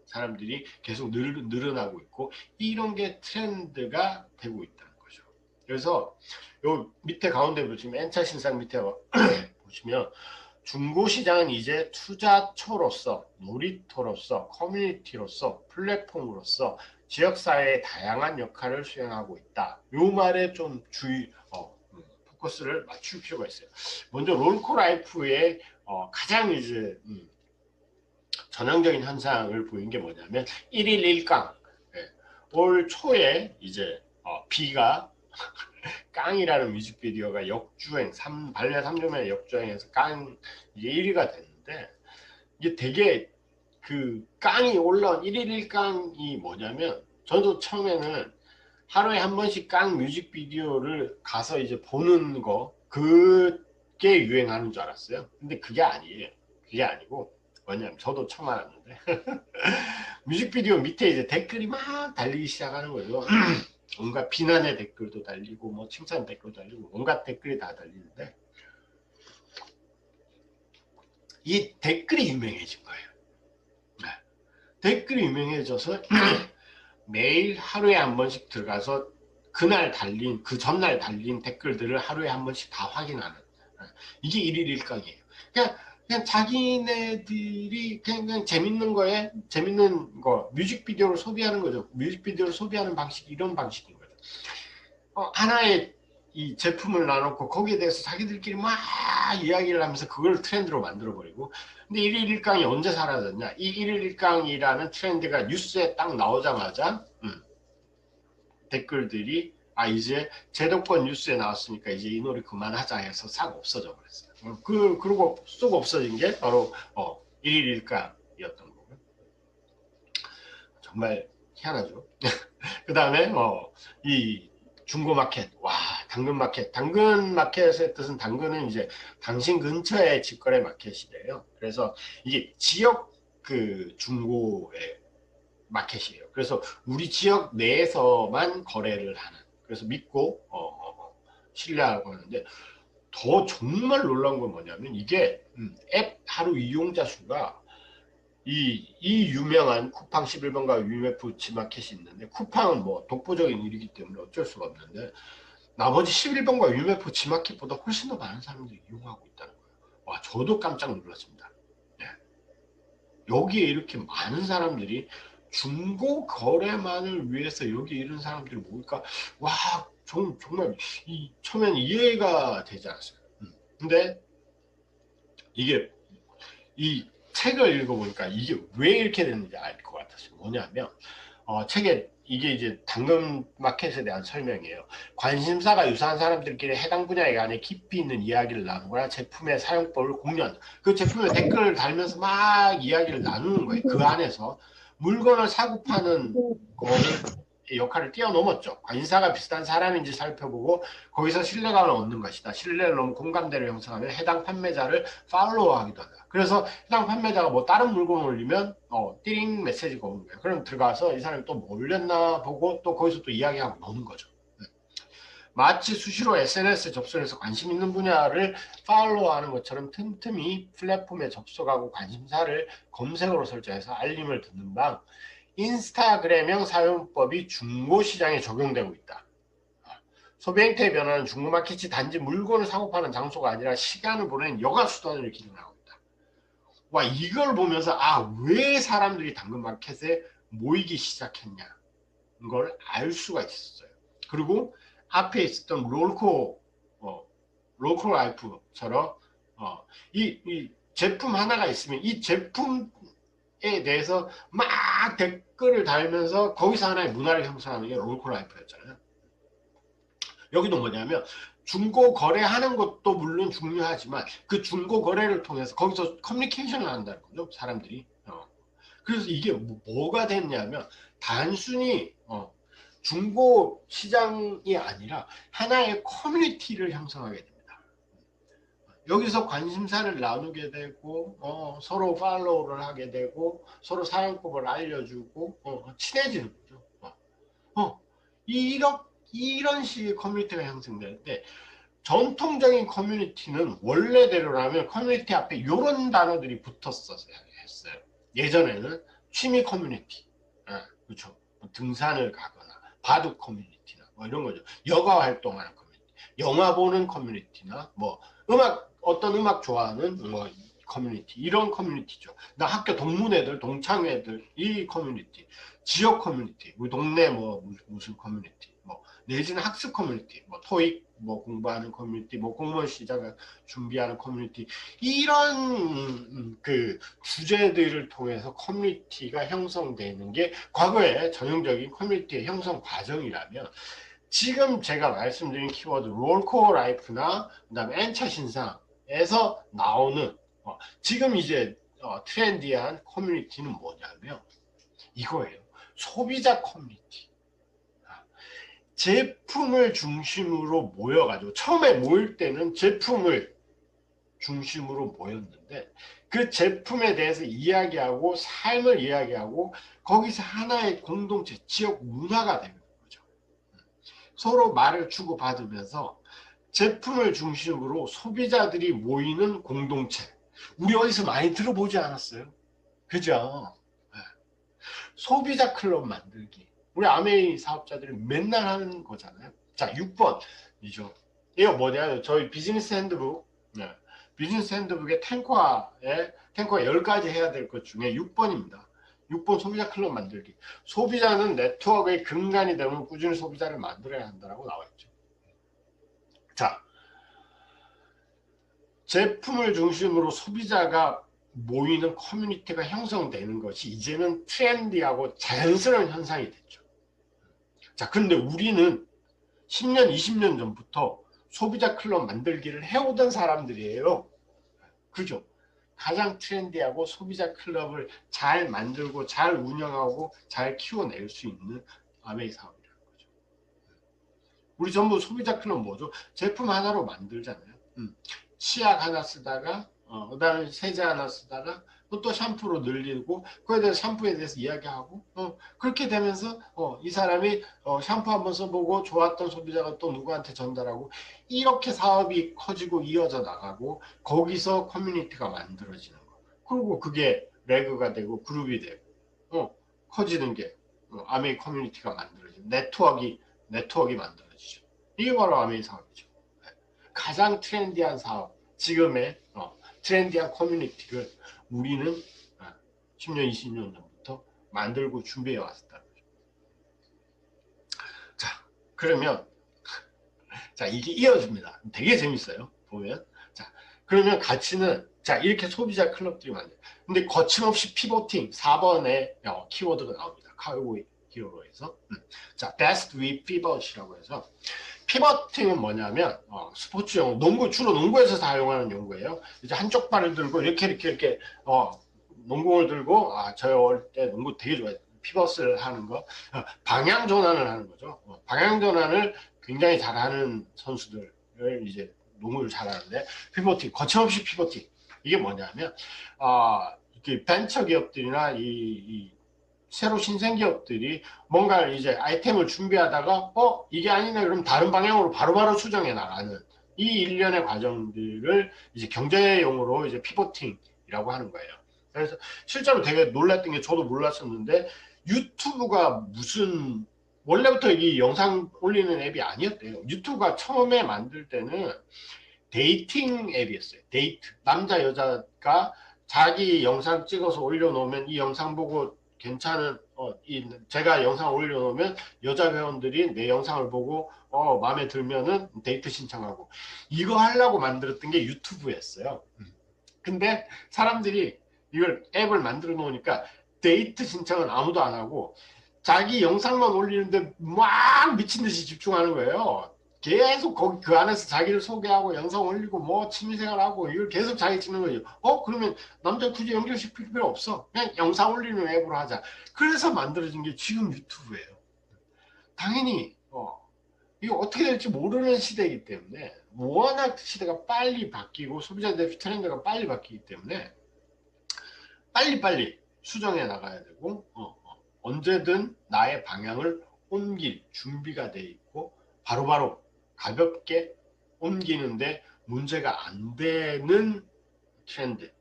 사람들이 계속 늘어나고 있고 이런 게 트렌드가 되고 있다는 거죠. 그래서 요 밑에 가운데 보시면 N차 신상 밑에 보시면 중고시장은 이제 투자처로서 놀이터로서 커뮤니티로서 플랫폼으로서 지역사회의 다양한 역할을 수행하고 있다. 요 말에 좀 포커스를 맞출 필요가 있어요. 먼저 롤코라이프의 가장 이제 전형적인 현상을 보인 게 뭐냐면 1일 1강. 예. 올 초에 이제 비가 깡이라는 뮤직비디오가 역주행, 발레 3주년에 역주행해서 깡 이게 1위가 됐는데, 이게 되게 그 깡이 올라온 1일 1강이 뭐냐면, 저도 처음에는 하루에 한 번씩 깡 뮤직비디오를 가서 이제 보는 거, 그게 유행하는 줄 알았어요. 근데 그게 아니에요. 그게 아니고 뭐냐면, 저도 처음 알았는데 뮤직비디오 밑에 이제 댓글이 막 달리기 시작하는 거예요. 온갖 비난의 댓글도 달리고 뭐 칭찬 댓글도 달리고 온갖 댓글이 다 달리는데, 이 댓글이 유명해진 거예요. 네. 댓글이 유명해져서 매일 하루에 한 번씩 들어가서 그날 달린, 그 전날 달린 댓글들을 하루에 한 번씩 다 확인하는, 이게 1일 1강이에요. 그냥 자기네들이 그냥 재밌는 거에 재밌는 거, 뮤직비디오를 소비하는 거죠. 뮤직비디오를 소비하는 방식이 이런 방식인 거죠. 하나의 이 제품을 나놓고 거기에 대해서 자기들끼리 막 이야기를 하면서 그걸 트렌드로 만들어버리고. 근데 1일 1강이 언제 사라졌냐? 이 1일 1강이라는 트렌드가 뉴스에 딱 나오자마자 댓글들이 이제 제도권 뉴스에 나왔으니까 이제 이 노래 그만하자 해서 싹 없어져 버렸어요. 그리고 쑥 없어진 게 바로 1일 1강이었던 거고요. 정말 희한하죠. 그 다음에 이 중고마켓, 당근마켓. 당근마켓의 뜻은, 당근은 이제 당신 근처의 직거래 마켓이래요. 그래서 이게 지역 그 중고의 마켓이에요. 그래서 우리 지역 내에서만 거래를 하는, 그래서 믿고 신뢰하고 하는데, 더 정말 놀라운 건 뭐냐면, 이게 앱 하루 이용자 수가 이 유명한 쿠팡 11번가 UMF 지마켓이 있는데, 쿠팡은 뭐 독보적인 일이기 때문에 어쩔 수가 없는데, 나머지 11번가 UMF 지마켓보다 훨씬 더 많은 사람들이 이용하고 있다는 거예요. 와, 저도 깜짝 놀랐습니다. 네. 여기에 이렇게 많은 사람들이 중고 거래만을 위해서 여기 이런 사람들이 모일까? 와, 정말 처음엔 이해가 되지 않았어요. 근데 이게 이 책을 읽어보니까 이게 왜 이렇게 됐는지 알 것 같았어요. 뭐냐면 책에 이게 이제 당근 마켓에 대한 설명이에요. 관심사가 유사한 사람들끼리 해당 분야에 관해 깊이 있는 이야기를 나누거나 제품의 사용법을 공유한다. 그 제품에 댓글을 달면서 막 이야기를 나누는 거예요. 그 안에서 물건을 사고 파는 거를 역할을 뛰어넘었죠. 관심사가 비슷한 사람인지 살펴보고 거기서 신뢰감을 얻는 것이다. 신뢰를 넘은 공감대를 형성하면 해당 판매자를 팔로우하기도 한다. 그래서 해당 판매자가 뭐 다른 물건을 올리면 띠링 메시지가 오는 거예요. 그럼 들어가서 이 사람이 또 뭐 올렸나 보고 또 거기서 또 이야기하고 노는 거죠. 마치 수시로 SNS 접속해서 관심 있는 분야를 팔로우하는 것처럼 틈틈이 플랫폼에 접속하고 관심사를 검색어로 설정해서 알림을 듣는 방, 인스타그램형 사용법이 중고시장에 적용되고 있다. 소비 행태의 변화는 중고마켓이 단지 물건을 사고 파는 장소가 아니라 시간을 보내는 여가수단으로 기능하고 있다. 와, 이걸 보면서 왜 사람들이 당근마켓에 모이기 시작했냐, 이걸 알 수가 있었어요. 그리고 앞에 있었던 롤코라이프처럼 이 제품 하나가 있으면 이 제품에 대해서 막 댓글을 달면서 거기서 하나의 문화를 형성하는 게 롤코라이프였잖아요. 여기도 뭐냐면 중고 거래하는 것도 물론 중요하지만 그 중고 거래를 통해서 거기서 커뮤니케이션을 한다는 거죠, 사람들이. 그래서 이게 뭐가 됐냐면 단순히 중고 시장이 아니라 하나의 커뮤니티를 형성하게 됩니다. 여기서 관심사를 나누게 되고 서로 팔로우를 하게 되고 서로 사용법을 알려주고 친해지는 거죠. 이런 식의 커뮤니티가 형성되는데, 전통적인 커뮤니티는 원래대로라면 커뮤니티 앞에 이런 단어들이 붙었어야 했어요. 예전에는 취미 커뮤니티, 그렇죠. 등산을 가거나 바둑 커뮤니티나 뭐 이런 거죠. 여가 활동하는 커뮤니티, 영화 보는 커뮤니티나 뭐 어떤 음악 좋아하는 뭐 커뮤니티, 이런 커뮤니티죠. 나 학교 동문회들, 동창회들, 이 커뮤니티, 지역 커뮤니티, 우리 동네 뭐 무슨 커뮤니티, 뭐 내지는 학습 커뮤니티, 뭐 토익 뭐 공부하는 커뮤니티, 뭐 공무원 시작을 준비하는 커뮤니티, 이런 그 주제들을 통해서 커뮤니티가 형성되는 게 과거의 전형적인 커뮤니티의 형성 과정이라면, 지금 제가 말씀드린 키워드 롤코어 라이프나 그다음에 N차 신상에서 나오는 지금 이제 트렌디한 커뮤니티는 뭐냐면 이거예요. 소비자 커뮤니티. 제품을 중심으로 모여가지고, 처음에 모일 때는 제품을 중심으로 모였는데 그 제품에 대해서 이야기하고 삶을 이야기하고 거기서 하나의 공동체, 지역 문화가 되는 거죠. 서로 말을 주고받으면서 제품을 중심으로 소비자들이 모이는 공동체. 우리 어디서 많이 들어보지 않았어요? 그죠? 네. 소비자 클럽 만들기. 우리 아메이 사업자들이 맨날 하는 거잖아요. 자, 6번이죠. 이거 뭐냐? 저희 비즈니스 핸드북. 네. 비즈니스 핸드북의 탱커에 10가지 해야 될 것 중에 6번입니다. 6번 소비자 클럽 만들기. 소비자는 네트워크의 근간이 되면 꾸준히 소비자를 만들어야 한다고 나와 있죠. 자, 제품을 중심으로 소비자가 모이는 커뮤니티가 형성되는 것이 이제는 트렌디하고 자연스러운 현상이 됐죠. 자, 그런데 우리는 10년, 20년 전부터 소비자 클럽 만들기를 해오던 사람들이에요. 그죠? 가장 트렌디하고 소비자 클럽을 잘 만들고 잘 운영하고 잘 키워낼 수 있는 아메이 사업이라는 거죠. 우리 전부 소비자 클럽 뭐죠? 제품 하나로 만들잖아요. 치약 하나 쓰다가 그다음에 세제 하나 쓰다가 또 샴푸로 늘리고 그에 대해서 샴푸에 대해서 이야기하고 그렇게 되면서 이 사람이 샴푸 한번 써보고 좋았던 소비자가 또 누구한테 전달하고, 이렇게 사업이 커지고 이어져 나가고 거기서 커뮤니티가 만들어지는 거. 그리고 그게 레그가 되고 그룹이 되고 커지는 게 아메이 커뮤니티가 만들어지죠. 네트워크가 만들어지죠. 이게 바로 아메이 사업이죠. 가장 트렌디한 사업, 지금의 트렌디한 커뮤니티를 우리는 10년, 20년 전부터 만들고 준비해 왔다는 거죠. 자, 그러면 자, 이게 이어집니다. 되게 재밌어요. 보면. 자, 그러면 가치는, 자, 이렇게 소비자 클럽들이 많아요. 근데 거침없이 피보팅 4번에 키워드가 나옵니다. 카우보이 히어로에서. 자, best with pivot이라고 해서, 피버팅은 뭐냐면 스포츠 용어, 농구, 주로 농구에서 사용하는 용어예요. 이제 한쪽 발을 들고 이렇게 농구를 들고, 저 어릴 때 농구 되게 좋아해요. 피벗을 하는 거, 방향 전환을 하는 거죠. 방향 전환을 굉장히 잘하는 선수들을 이제 농구를 잘하는데, 피버팅, 거침없이 피버팅, 이게 뭐냐면 이렇게 벤처 기업들이나 이 새로 신생 기업들이 뭔가 이제 아이템을 준비하다가 이게 아니네 그럼 다른 방향으로 바로바로 수정해 나가는 이 일련의 과정들을 이제 경제용어로 이제 피보팅이라고 하는 거예요. 그래서 실제로 되게 놀랐던 게, 저도 몰랐었는데 유튜브가 무슨 원래부터 이 영상 올리는 앱이 아니었대요. 유튜브가 처음에 만들 때는 데이팅 앱이었어요. 데이트, 남자 여자가 자기 영상 찍어서 올려놓으면 이 영상 보고 괜찮은 제가 영상 올려놓으면 여자 회원들이 내 영상을 보고 마음에 들면은 데이트 신청하고, 이거 하려고 만들었던 게 유튜브였어요. 근데 사람들이 이걸 앱을 만들어 놓으니까 데이트 신청은 아무도 안 하고 자기 영상만 올리는데 막 미친 듯이 집중하는 거예요. 계속 거기 그 안에서 자기를 소개하고 영상 올리고 뭐 취미생활하고 이걸 계속 자기 찍는 거죠. 그러면 남자 굳이 연결시킬 필요 없어. 그냥 영상 올리는 앱으로 하자. 그래서 만들어진 게 지금 유튜브예요. 당연히 이거 어떻게 될지 모르는 시대이기 때문에, 워낙 시대가 빨리 바뀌고 소비자들 트렌드가 빨리 바뀌기 때문에 빨리빨리 수정해 나가야 되고 언제든 나의 방향을 옮길 준비가 돼 있고 바로바로 가볍게 옮기는데 문제가 안 되는 트렌드,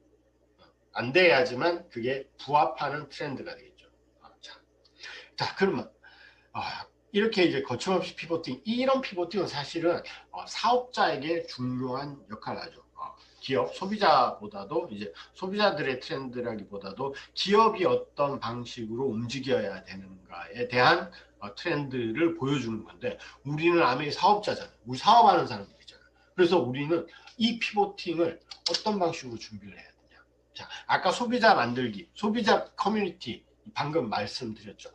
안 돼야지만 그게 부합하는 트렌드가 되겠죠. 자, 그러면 이렇게 이제 거침없이 피보팅, 이런 피보팅은 사실은 사업자에게 중요한 역할을 하죠. 기업, 소비자보다도 이제 소비자들의 트렌드라기보다도 기업이 어떤 방식으로 움직여야 되는가에 대한 트렌드를 보여주는 건데, 우리는 아메이 사업자잖아요. 우리 사업하는 사람들이잖아요. 그래서 우리는 이 피보팅을 어떤 방식으로 준비를 해야 되냐. 자, 아까 소비자 만들기, 소비자 커뮤니티 방금 말씀드렸죠.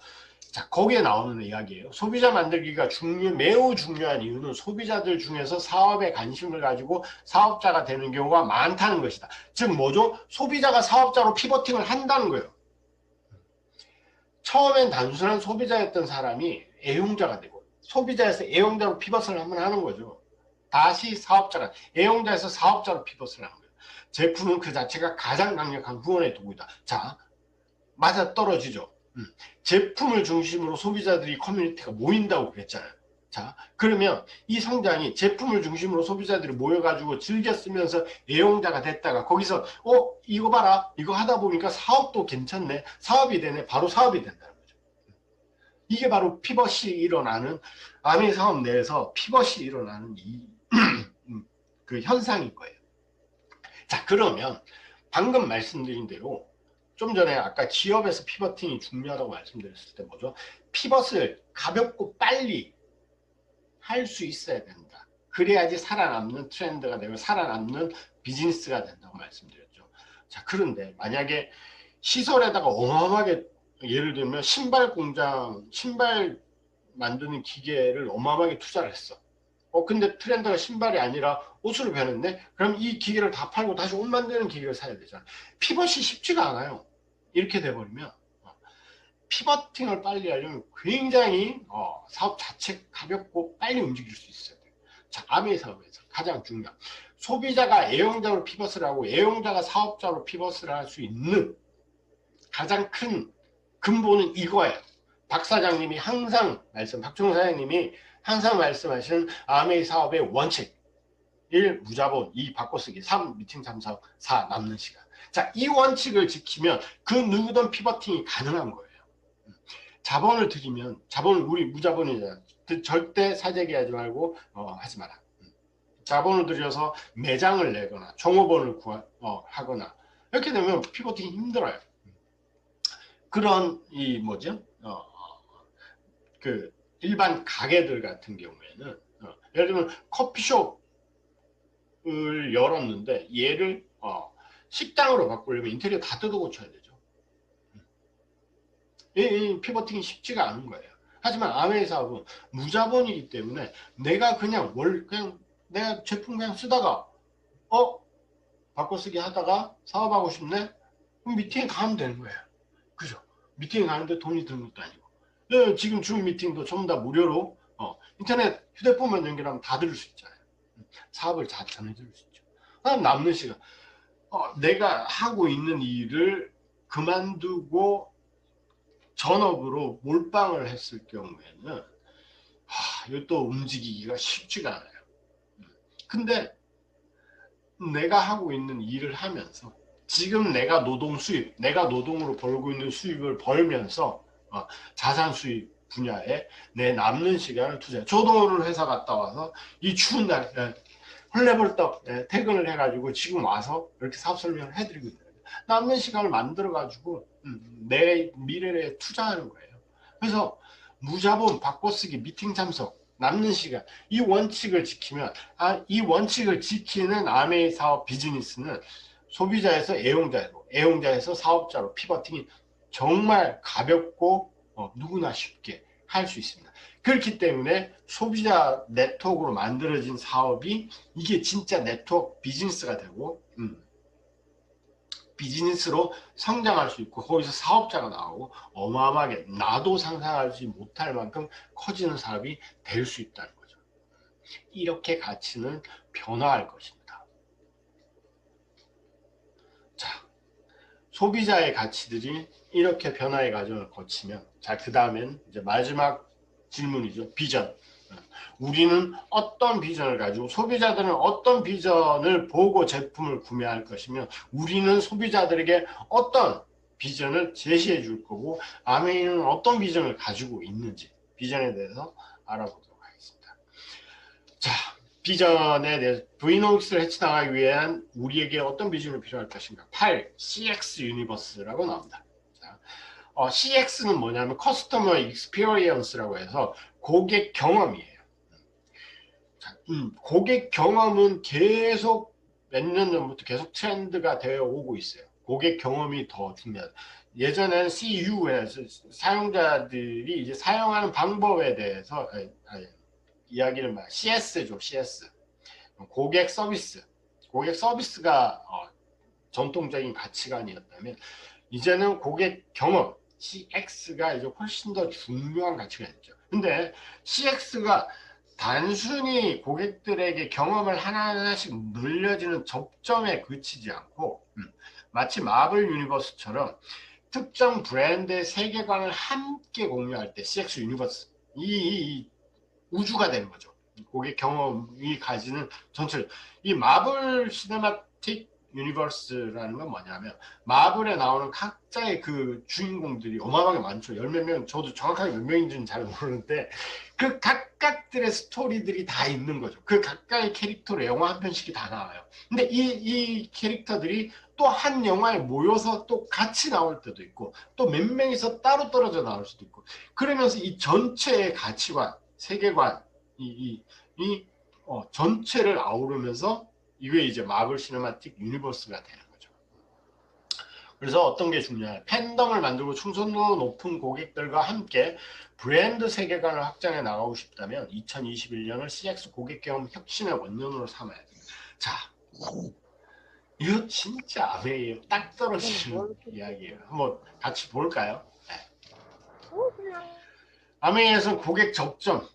자, 거기에 나오는 이야기예요. 소비자 만들기가 매우 중요한 이유는 소비자들 중에서 사업에 관심을 가지고 사업자가 되는 경우가 많다는 것이다. 즉 뭐죠? 소비자가 사업자로 피버팅을 한다는 거예요. 처음엔 단순한 소비자였던 사람이 애용자가 되고, 소비자에서 애용자로 피벗을 한번 하는 거죠. 다시 사업자가, 애용자에서 사업자로 피벗을 하는 거예요. 제품은 그 자체가 가장 강력한 후원의 도구이다. 자, 맞아 떨어지죠. 제품을 중심으로 소비자들이 커뮤니티가 모인다고 그랬잖아요. 자, 그러면 이 성장이 제품을 중심으로 소비자들이 모여가지고 즐겨 쓰면서 애용자가 됐다가 거기서 이거 봐라, 이거 하다 보니까 사업도 괜찮네, 사업이 되네, 바로 사업이 된다는 거죠. 이게 바로 피벗이 일어나는, 아메 사업 내에서 피벗이 일어나는 그 현상인 거예요. 자, 그러면 방금 말씀드린 대로 좀 전에 아까 기업에서 피벗팅이 중요하다고 말씀드렸을 때 뭐죠? 피벗을 가볍고 빨리 할 수 있어야 된다. 그래야지 살아남는 트렌드가 되고 살아남는 비즈니스가 된다고 말씀드렸죠. 자, 그런데 만약에 시설에다가 어마어마하게, 예를 들면 신발 공장, 신발 만드는 기계를 어마어마하게 투자를 했어. 근데 트렌드가 신발이 아니라 옷으로 변했네? 그럼 이 기계를 다 팔고 다시 옷 만드는 기계를 사야 되잖아. 피벗이 쉽지가 않아요. 이렇게 돼버리면 피버팅을 빨리 하려면 굉장히 사업 자체 가볍고 빨리 움직일 수 있어야 돼요. 자, 아메이 사업에서 가장 중요한 소비자가 애용자로 피벗을 하고 애용자가 사업자로 피벗을 할 수 있는 가장 큰 근본은 이거예요. 박 사장님이 항상 박종호 사장님이 항상 말씀하시는 아메이 사업의 원칙: 1. 무자본, 2. 바꿔쓰기, 3. 미팅 참석, 4. 남는 시간. 자, 이 원칙을 지키면 그 누구든 피버팅이 가능한 거예요. 자본을 들이면, 자본을, 우리 무자본이잖아. 절대 사재기하지 말고 하지 마라. 자본을 들여서 매장을 내거나 종업원을 하거나 이렇게 되면 피버팅이 힘들어요. 그런 뭐죠? 그 일반 가게들 같은 경우에는 예를 들면 커피숍을 열었는데 얘를 식당으로 바꾸려면 인테리어 다 뜯어 고쳐야 되죠. 이 피버팅이 쉽지가 않은 거예요. 하지만 아메이 사업은 무자본이기 때문에 내가 그냥 내가 제품 그냥 쓰다가 바꿔쓰기 하다가 사업하고 싶네? 그럼 미팅에 가면 되는 거예요. 그죠? 미팅에 가는데 돈이 드는 것도 아니고. 지금 줌 미팅도 전부 다 무료로 인터넷 휴대폰만 연결하면 다 들을 수 있잖아요. 사업을 다 전해줄 수 있죠. 그다음 남는 시간, 내가 하고 있는 일을 그만두고 전업으로 몰빵을 했을 경우에는 이것도 움직이기가 쉽지가 않아요. 근데 내가 하고 있는 일을 하면서 지금 내가 노동 수입, 내가 노동으로 벌고 있는 수입을 벌면서 자산 수입 분야에 내 남는 시간을 투자해. 저도 오늘 회사 갔다 와서 이 추운 날 헐레벌떡 퇴근을 해가지고 지금 와서 이렇게 사업 설명을 해드리고 있는 거예요. 남는 시간을 만들어가지고 내 미래에 투자하는 거예요. 그래서 무자본, 바꿔쓰기, 미팅 참석, 남는 시간, 이 원칙을 지키면, 이 원칙을 지키는 아메이 사업 비즈니스는 소비자에서 애용자로, 애용자에서 사업자로 피버팅이 정말 가볍고 누구나 쉽게 할 수 있습니다. 그렇기 때문에 소비자 네트워크로 만들어진 사업이 이게 진짜 네트워크 비즈니스가 되고 비즈니스로 성장할 수 있고 거기서 사업자가 나오고 어마어마하게 나도 상상하지 못할 만큼 커지는 사업이 될 수 있다는 거죠. 이렇게 가치는 변화할 것입니다. 자, 소비자의 가치들이 이렇게 변화의 과정을 거치면, 자, 그 다음엔 이제 마지막 질문이죠. 비전. 우리는 어떤 비전을 가지고, 소비자들은 어떤 비전을 보고 제품을 구매할 것이며, 우리는 소비자들에게 어떤 비전을 제시해 줄 거고, 아메이는 어떤 비전을 가지고 있는지, 비전에 대해서 알아보도록 하겠습니다. 자, 비전에 대해서 브이노믹스를 헤쳐나가기 위한 우리에게 어떤 비전이 필요할 것인가. 8. CX 유니버스라고 나옵니다. 자, CX는 뭐냐면 커스터머 익스피리언스라고 해서 고객 경험이에요. 자, 고객 경험은 계속 몇 년 전부터 계속 트렌드가 되어 오고 있어요. 고객 경험이 더 중요하다. 예전에는 CU에서 사용자들이 이제 사용하는 방법에 대해서 이야기를 말 CS죠, CS. 고객 서비스. 고객 서비스가 전통적인 가치관이었다면 이제는 고객 경험, CX가 이제 훨씬 더 중요한 가치가 있죠. 근데 CX가 단순히 고객들에게 경험을 하나하나씩 늘려지는 접점에 그치지 않고 마치 마블 유니버스처럼 특정 브랜드의 세계관을 함께 공유할 때 CX 유니버스 이 우주가 되는 거죠. 고객 경험이 가지는 전체 이 마블 시네마틱 유니버스라는 건 뭐냐면 마블에 나오는 각자의 그 주인공들이 어마어마하게 많죠. 열 몇 명, 저도 정확하게 몇 명인지는 잘 모르는데 그 각각들의 스토리들이 다 있는 거죠. 그 각각의 캐릭터로 영화 한 편씩이 다 나와요. 근데 이 캐릭터들이 또 한 영화에 모여서 또 같이 나올 때도 있고 또 몇 명이서 따로 떨어져 나올 수도 있고 그러면서 이 전체의 가치관, 세계관 전체를 아우르면서 이게 이제 마블 시네마틱 유니버스가 되는 거죠. 그래서 어떤 게 중요해요? 팬덤을 만들고 충성도 높은 고객들과 함께 브랜드 세계관을 확장해 나가고 싶다면 2021년을 CX 고객 경험 혁신의 원년으로 삼아야 됩니다. 자, 이거 진짜 아메이에요. 딱 떨어지는 이야기예요. 한번 같이 볼까요? 네. 아메이에서 고객 접점,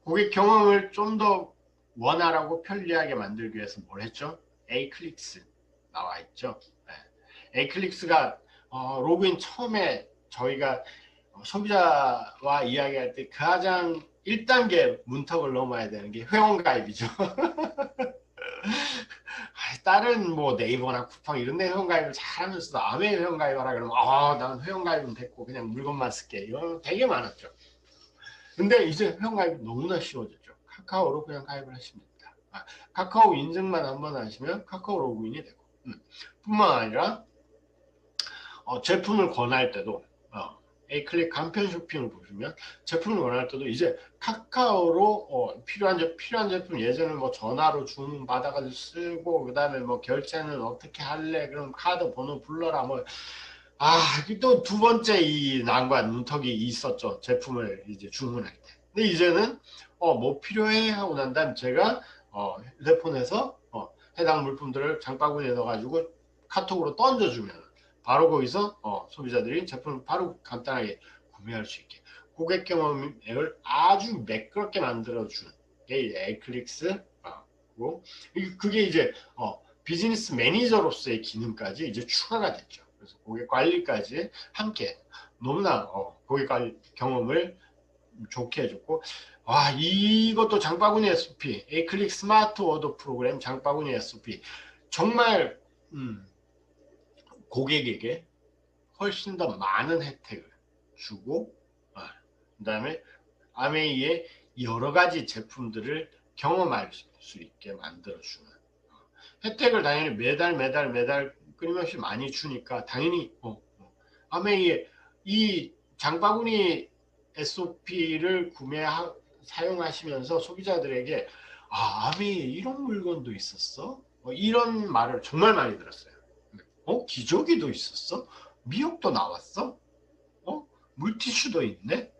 고객 경험을 좀 더 원활하고 편리하게 만들기 위해서 뭘 했죠? 에이클릭스 나와 있죠. 네. 에이클릭스가 로그인 처음에 저희가 소비자와 이야기할 때 가장 1단계 문턱을 넘어야 되는 게 회원가입이죠. 다른 뭐 네이버나 쿠팡 이런 데 회원가입을 잘하면서도 아메 회원가입하라 그러면 난 회원가입은 됐고 그냥 물건만 쓸게 이거 되게 많았죠. 근데 이제 회원가입이 너무나 쉬워졌죠. 카카오로 그냥 가입을 하시면 됩니다. 카카오 인증만 한번 하시면 카카오 로그인이 되고 뿐만 아니라 제품을 권할 때도 에이클릭 간편 쇼핑을 보시면 제품을 권할 때도 이제 카카오로 필요한 제품 예전에 뭐 전화로 주문 받아가지고 쓰고 그 다음에 뭐 결제는 어떻게 할래 그럼 카드 번호 불러라 뭐 또 두 번째 이 난관 문턱이 있었죠. 제품을 이제 주문할 때. 근데 이제는 뭐 필요해 하고 난 다음 제가 휴대폰에서 해당 물품들을 장바구니에 넣어가지고 카톡으로 던져주면 바로 거기서 소비자들이 제품을 바로 간단하게 구매할 수 있게 고객 경험을 아주 매끄럽게 만들어준 게 에이클릭스 그게 이제 비즈니스 매니저로서의 기능까지 이제 추가가 됐죠. 그래서 고객 관리까지 함께 너무나 고객 관리 경험을 좋게 해줬고 이것도 장바구니 SOP 에이클릭 스마트 오더 프로그램 장바구니 SOP 정말 고객에게 훨씬 더 많은 혜택을 주고 그 다음에 아메이의 여러 가지 제품들을 경험할 수 있게 만들어주는 혜택을 당연히 매달 끊임없이 많이 주니까 당연히 아메이의 이 장바구니 SOP를 사용하시면서 소비자들에게 아메이에 이런 물건도 있었어? 이런 말을 정말 많이 들었어요. 기저귀도 있었어? 미역도 나왔어? 물티슈도 있네?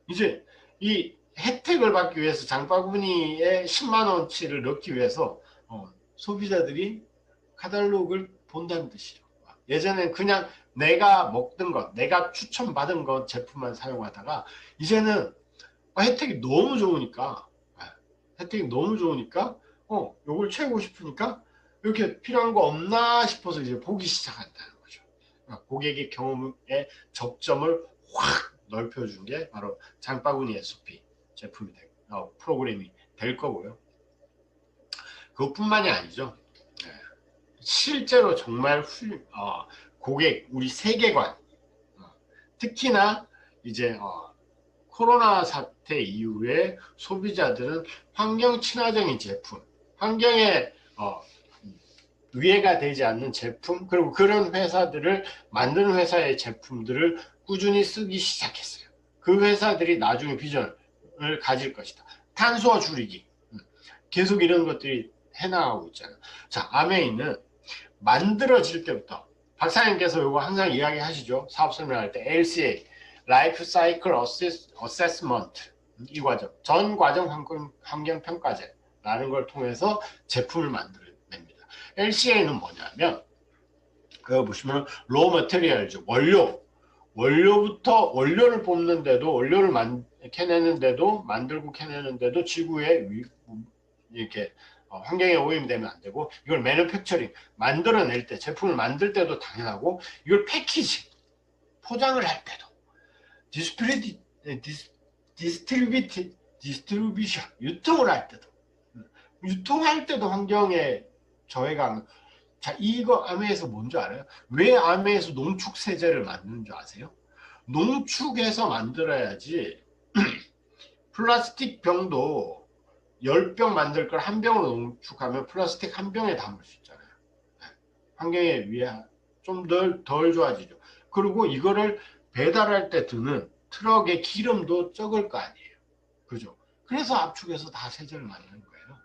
이제 이 혜택을 받기 위해서 장바구니에 10만원치를 넣기 위해서 소비자들이 카탈로그를 본다는 뜻이죠. 예전엔 그냥 내가 먹던 것, 내가 추천받은 것 제품만 사용하다가 이제는 혜택이 너무 좋으니까 요걸 채우고 싶으니까 이렇게 필요한 거 없나 싶어서 이제 보기 시작한다는 거죠. 고객의 경험에 접점을 확 넓혀준 게 바로 장바구니 SOP 제품이 프로그램이 될 거고요. 그것뿐만이 아니죠. 실제로 정말 고객 우리 세계관 특히나 이제 코로나 사태 이후에 소비자들은 환경 친화적인 제품, 환경에 위해가 되지 않는 제품, 그리고 그런 회사들을 만드는 회사의 제품들을 꾸준히 쓰기 시작했어요. 그 회사들이 나중에 비전을 가질 것이다. 탄소 줄이기. 계속 이런 것들이 해나가고 있잖아요. 자, 아메이는 만들어질 때부터 박사님께서 이거 항상 이야기하시죠. 사업 설명할 때 LCA, Life Cycle Assessment 이 과정, 전 과정 환경 평가제라는 걸 통해서 제품을 만들어냅니다. LCA는 뭐냐면 그거 보시면 raw material죠. 원료부터 원료를 뽑는데도 원료를 캐내는데도 만들고 캐내는데도 지구에 이렇게 환경에 오염이 되면 안 되고, 이걸 매뉴팩처링 만들어낼 때, 제품을 만들 때도 당연하고, 이걸 패키징 포장을 할 때도, 디스트리뷰션 유통을 할 때도, 유통할 때도 환경에 저해가 안. 자, 이거 아메에서 뭔지 알아요? 왜 아메에서 농축 세제를 만드는 줄 아세요? 농축해서 만들어야지 플라스틱 병도 10병 만들 걸 한 병으로 농축하면 플라스틱 한 병에 담을 수 있잖아요. 환경에 위해 좀 덜 좋아지죠. 그리고 이거를 배달할 때 드는 트럭의 기름도 적을 거 아니에요. 그죠? 그래서 압축해서 다 세제를 만드는 거예요.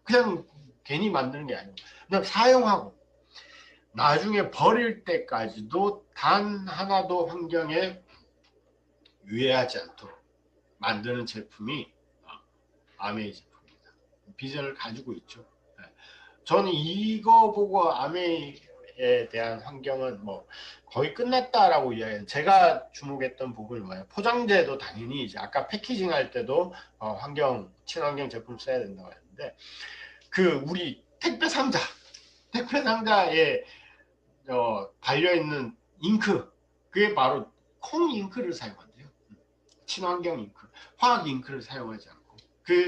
그냥 괜히 만드는 게 아니고, 그냥 사용하고 나중에 버릴 때까지도 단 하나도 환경에 유해하지 않도록 만드는 제품이 아메이 제품입니다. 비전을 가지고 있죠. 저는 이거 보고 아메이에 대한 환경은 뭐 거의 끝났다라고 이야기해요. 제가 주목했던 부분이 뭐예요? 포장재도 당연히 이제 아까 패키징 할 때도 환경 친환경 제품 써야 된다고 했는데, 그 우리 택배 상자에 달려 있는 잉크, 그게 바로 콩 잉크를 사용한대요. 친환경 잉크, 화학 잉크를 사용하지 않고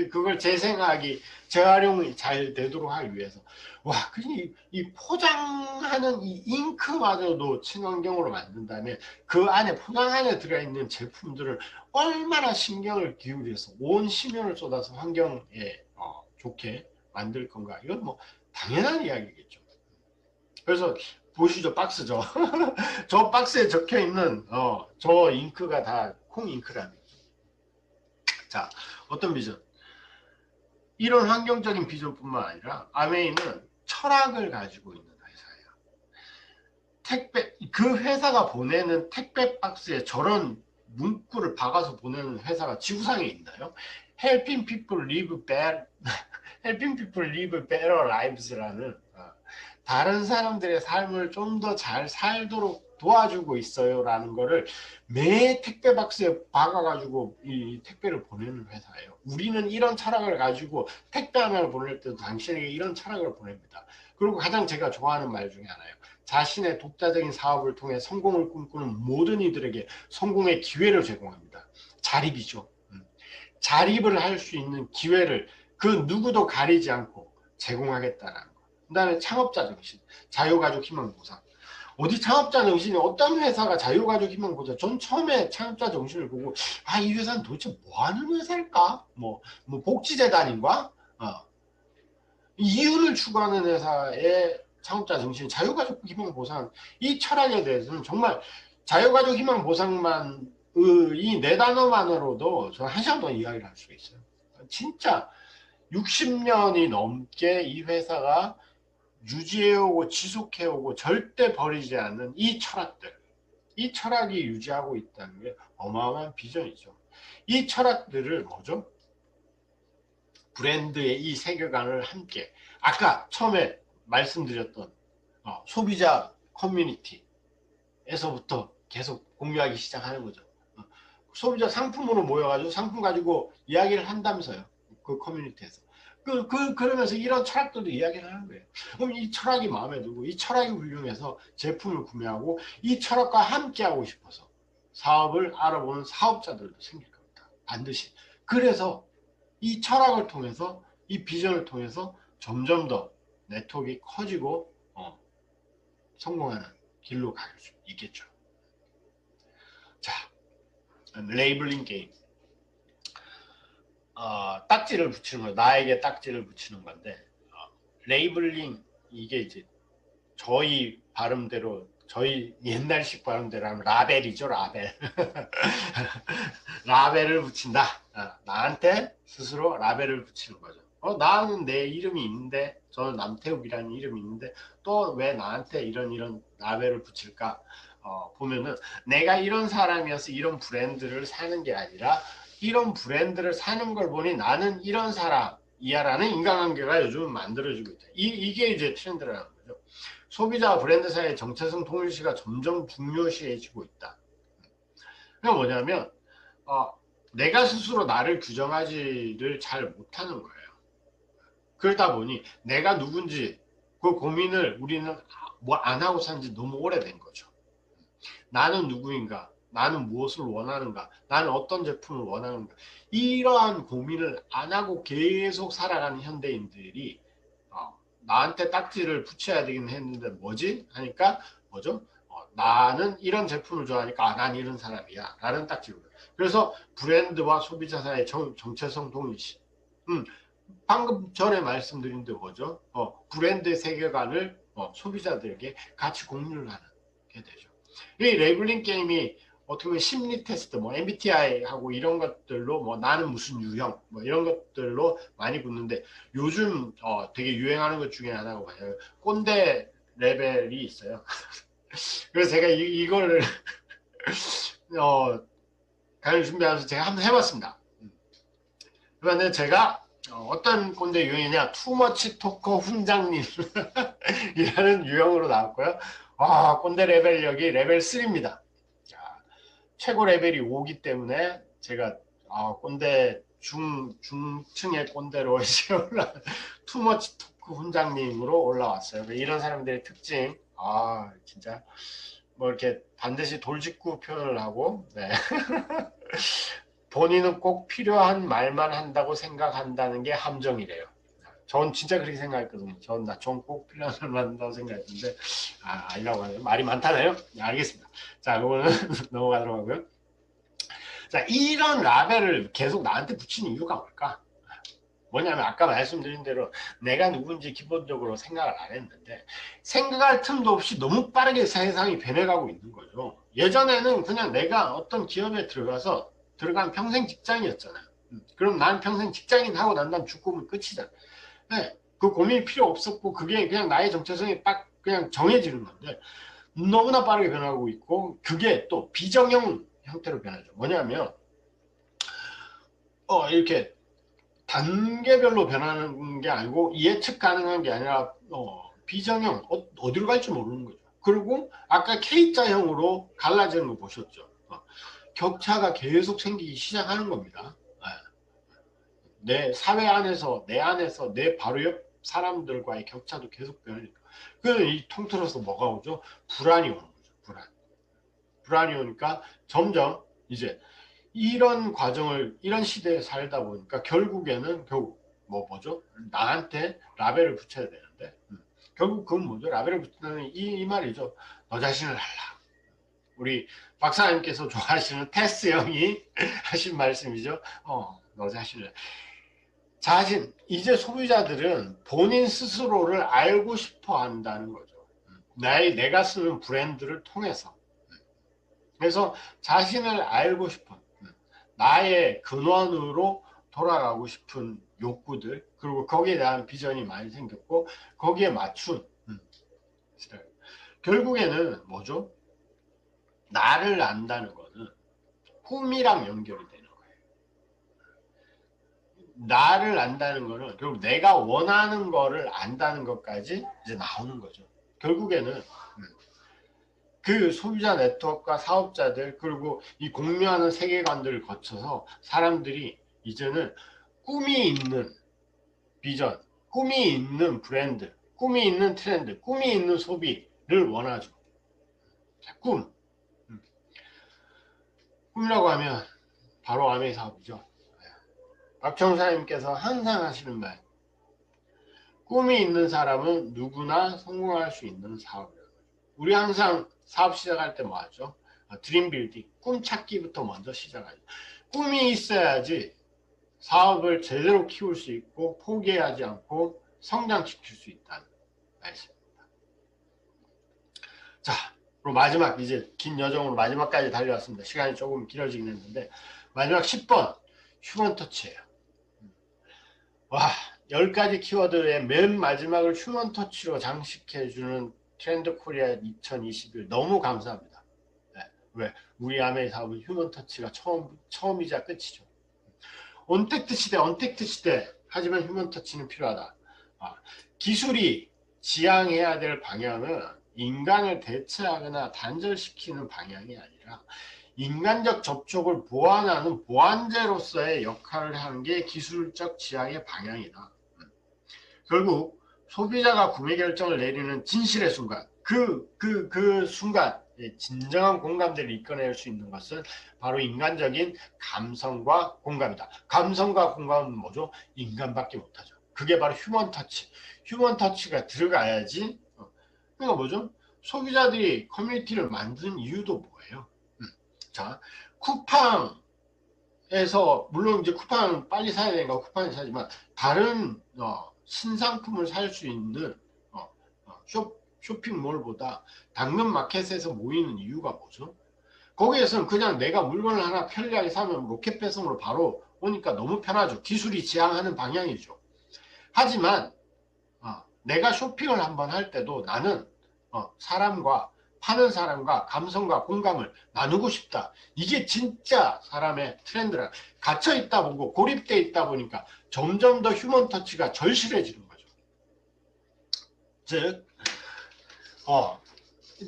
그걸 재활용이 잘 되도록 하기 위해서. 와, 그니 이 포장하는 이 잉크마저도 친환경으로 만든다면 그 안에 포장 안에 들어있는 제품들을 얼마나 신경을 기울여서 온 심혈을 쏟아서 환경에 좋게 만들 건가? 이건 뭐 당연한 이야기겠죠. 그래서 보시죠, 박스죠. 저 박스에 적혀 있는 저 잉크가 다 콩 잉크랍니다. 자, 어떤 비전? 이런 환경적인 비전뿐만 아니라 아메이는 철학을 가지고 있는 회사예요. 그 회사가 보내는 택배 박스에 저런 문구를 박아서 보내는 회사가 지구상에 있나요? Helping people live better, Helping people live better lives라는 다른 사람들의 삶을 좀 더 잘 살도록 도와주고 있어요 라는 거를 매 택배 박스에 박아가지고 이 택배를 보내는 회사예요. 우리는 이런 철학을 가지고 택배 하나를 보낼 때도 당신에게 이런 철학을 보냅니다. 그리고 가장 제가 좋아하는 말 중에 하나예요. 자신의 독자적인 사업을 통해 성공을 꿈꾸는 모든 이들에게 성공의 기회를 제공합니다. 자립이죠. 자립을 할 수 있는 기회를 그 누구도 가리지 않고 제공하겠다는 거. 그 다음에 창업자 정신, 자유가족 희망보상. 어디 창업자 정신이, 어떤 회사가 자유가족 희망보상. 전 처음에 창업자 정신을 보고 이 회사는 도대체 뭐 하는 회사일까? 뭐 복지재단인가? 이윤을 추구하는 회사의 창업자 정신, 자유가족 희망보상. 이 철학에 대해서는 정말 자유가족 희망보상만 이 네 단어만으로도 저는 한 시간 동안 이야기를 할 수가 있어요. 진짜 60년이 넘게 이 회사가 유지해오고 지속해오고 절대 버리지 않는 이 철학들, 이 철학이 유지하고 있다는 게 어마어마한 비전이죠. 이 철학들을 뭐죠? 브랜드의 이 세계관을 함께 아까 처음에 말씀드렸던 소비자 커뮤니티에서부터 계속 공유하기 시작하는 거죠. 소비자 상품으로 모여가지고 상품 가지고 이야기를 한다면서요. 그 커뮤니티에서. 그러면서 이런 철학들도 이야기를 하는 거예요. 그럼 이 철학이 마음에 들고 이 철학이 훌륭해서 제품을 구매하고 이 철학과 함께 하고 싶어서 사업을 알아보는 사업자들도 생길 겁니다. 반드시. 그래서 이 철학을 통해서 이 비전을 통해서 점점 더 네트워크가 커지고 성공하는 길로 갈 수 있겠죠. 자, 레이블링 게임. 딱지를 붙이는 거, 나에게 딱지를 붙이는 건데, 레이블링, 이게 이제 저희 발음대로, 저희 옛날식 발음대로 하면 라벨이죠, 라벨. 라벨을 붙인다. 나한테 스스로 라벨을 붙이는 거죠. 나는 내 이름이 있는데, 저는 남태욱이라는 이름이 있는데, 또 왜 나한테 이런 라벨을 붙일까? 보면은, 내가 이런 사람이어서 이런 브랜드를 사는 게 아니라, 이런 브랜드를 사는 걸 보니 나는 이런 사람이야라는 인간관계가 요즘 만들어지고 있다. 이게 이제 트렌드라는 거죠. 소비자와 브랜드 사이의 정체성 통일시가 점점 중요시해지고 있다. 그게 뭐냐면, 어, 내가 스스로 나를 규정하지를 잘 못하는 거예요. 그러다 보니 내가 누군지 그 고민을 우리는 뭐 안 하고 산 지 너무 오래된 거죠. 나는 누구인가? 나는 무엇을 원하는가? 나는 어떤 제품을 원하는가? 이러한 고민을 안 하고 계속 살아가는 현대인들이 나한테 딱지를 붙여야 되긴 했는데 뭐지? 하니까 뭐죠? 나는 이런 제품을 좋아하니까 난 이런 사람이야 라는 딱지를. 그래서 브랜드와 소비자 사이의 정체성 동일시. 방금 전에 말씀드린 데 뭐죠? 브랜드의 세계관을 소비자들에게 같이 공유를 하는 게 되죠. 이 레이블링 게임이 어떻게 보면 심리 테스트, 뭐 MBTI하고 이런 것들로 뭐 나는 무슨 유형, 뭐 이런 것들로 많이 붙는데 요즘 되게 유행하는 것 중에 하나가 뭐냐면 꼰대 레벨이 있어요. 그래서 제가 이거를 강의 준비하면서 제가 한번 해봤습니다. 그런데 제가 어떤 꼰대 유형이냐, 투머치 토커 훈장님 이라는 유형으로 나왔고요. 꼰대 레벨력이 레벨 3입니다. 최고 레벨이 5기 때문에 제가 꼰대 중층의 꼰대로 이제 투머치 토크 훈장님으로 올라왔어요. 이런 사람들의 특징, 진짜 뭐 이렇게 반드시 돌직구 표현을 하고, 네. 본인은 꼭 필요한 말만 한다고 생각한다는 게 함정이래요. 전 진짜 그렇게 생각했거든요. 전 꼭 필요한 말만 한다고 생각했는데, 아니라고 하네요. 말이 많다네요. 네, 알겠습니다. 자, 이거는 넘어가도록 하고요. 자, 이런 라벨을 계속 나한테 붙이는 이유가 뭘까? 뭐냐면 아까 말씀드린 대로 내가 누군지 기본적으로 생각을 안 했는데 생각할 틈도 없이 너무 빠르게 세상이 변해가고 있는 거죠. 예전에는 그냥 내가 어떤 기업에 들어간 평생 직장이었잖아요. 그럼 난 평생 직장인 하고 난 다음 죽고 보면 끝이잖아. 네, 그 고민이 필요 없었고 그게 그냥 나의 정체성이 딱 그냥 정해지는 건데 너무나 빠르게 변하고 있고 그게 또 비정형 형태로 변하죠. 뭐냐면 이렇게 단계별로 변하는 게 아니고 예측 가능한 게 아니라 비정형 어디로 갈지 모르는 거죠. 그리고 아까 K자형으로 갈라지는 거 보셨죠. 격차가 계속 생기기 시작하는 겁니다. 내 사회 안에서 내 안에서 내 바로 옆 사람들과의 격차도 계속 변하니까 이 통틀어서 뭐가 오죠? 불안이 오는 거죠. 불안이 오니까 점점 이제 이런 과정을 이런 시대에 살다 보니까 결국에는 결국 뭐죠? 나한테 라벨을 붙여야 되는데 결국 그건 뭐죠? 라벨을 붙이는 이 말이죠. 너 자신을 알라. 우리 박사님께서 좋아하시는 테스 형이 하신 말씀이죠. 너 자신을 이제 소비자들은 본인 스스로를 알고 싶어 한다는 거죠. 내가 쓰는 브랜드를 통해서. 그래서 자신을 알고 싶어. 나의 근원으로 돌아가고 싶은 욕구들, 그리고 거기에 대한 비전이 많이 생겼고, 거기에 맞춘, 결국에는 뭐죠? 나를 안다는 거는 꿈이랑 연결이 되는 거예요. 나를 안다는 거는 결국 내가 원하는 거를 안다는 것까지 이제 나오는 거죠. 결국에는 그 소비자 네트워크와 사업자들 그리고 이 공유하는 세계관들을 거쳐서 사람들이 이제는 꿈이 있는 비전, 꿈이 있는 브랜드, 꿈이 있는 트렌드, 꿈이 있는 소비를 원하죠. 자, 꿈이라고 하면 바로 아메 사업이죠. 박정사님께서 항상 하시는 말, 꿈이 있는 사람은 누구나 성공할 수 있는 사업이라고. 우리 항상 사업 시작할 때 뭐 하죠? 드림 빌딩, 꿈 찾기부터 먼저 시작하죠. 꿈이 있어야지 사업을 제대로 키울 수 있고 포기하지 않고 성장시킬 수 있다는 말씀입니다. 자, 그리고 마지막 이제 긴 여정으로 마지막까지 달려왔습니다. 시간이 조금 길어지긴 했는데 마지막 10번 휴먼 터치예요. 와, 10가지 키워드의 맨 마지막을 휴먼 터치로 장식해주는 트렌드 코리아 2021 너무 감사합니다. 네, 왜? 우리 아메이 사업은 휴먼 터치가 처음이자 끝이죠. 언택트 시대 하지만 휴먼 터치는 필요하다. 기술이 지향해야 될 방향은 인간을 대체하거나 단절시키는 방향이 아니라 인간적 접촉을 보완하는 보완제로서의 역할을 하는 게 기술적 지향의 방향이다. 결국 소비자가 구매 결정을 내리는 진실의 순간, 그 순간 진정한 공감대를 이끌어낼 수 있는 것은 바로 인간적인 감성과 공감이다. 감성과 공감은 뭐죠? 인간밖에 못하죠. 그게 바로 휴먼 터치. 휴먼 터치가 들어가야지. 그러니까 뭐죠? 소비자들이 커뮤니티를 만드는 이유도 뭐예요? 자, 쿠팡에서 물론 이제 쿠팡은 빨리 사야 되니까 쿠팡에서 사지만 다른 신상품을 살 수 있는 쇼핑몰보다 당근마켓에서 모이는 이유가 뭐죠? 거기에서는 그냥 내가 물건을 하나 편리하게 사면 로켓 배송으로 바로 오니까 너무 편하죠. 기술이 지향하는 방향이죠. 하지만 내가 쇼핑을 한번 할 때도 나는 사람과 파는 사람과 감성과 공감을 나누고 싶다. 이게 진짜 사람의 트렌드라. 갇혀 있다 보고 고립돼 있다 보니까 점점 더 휴먼 터치가 절실해지는 거죠. 즉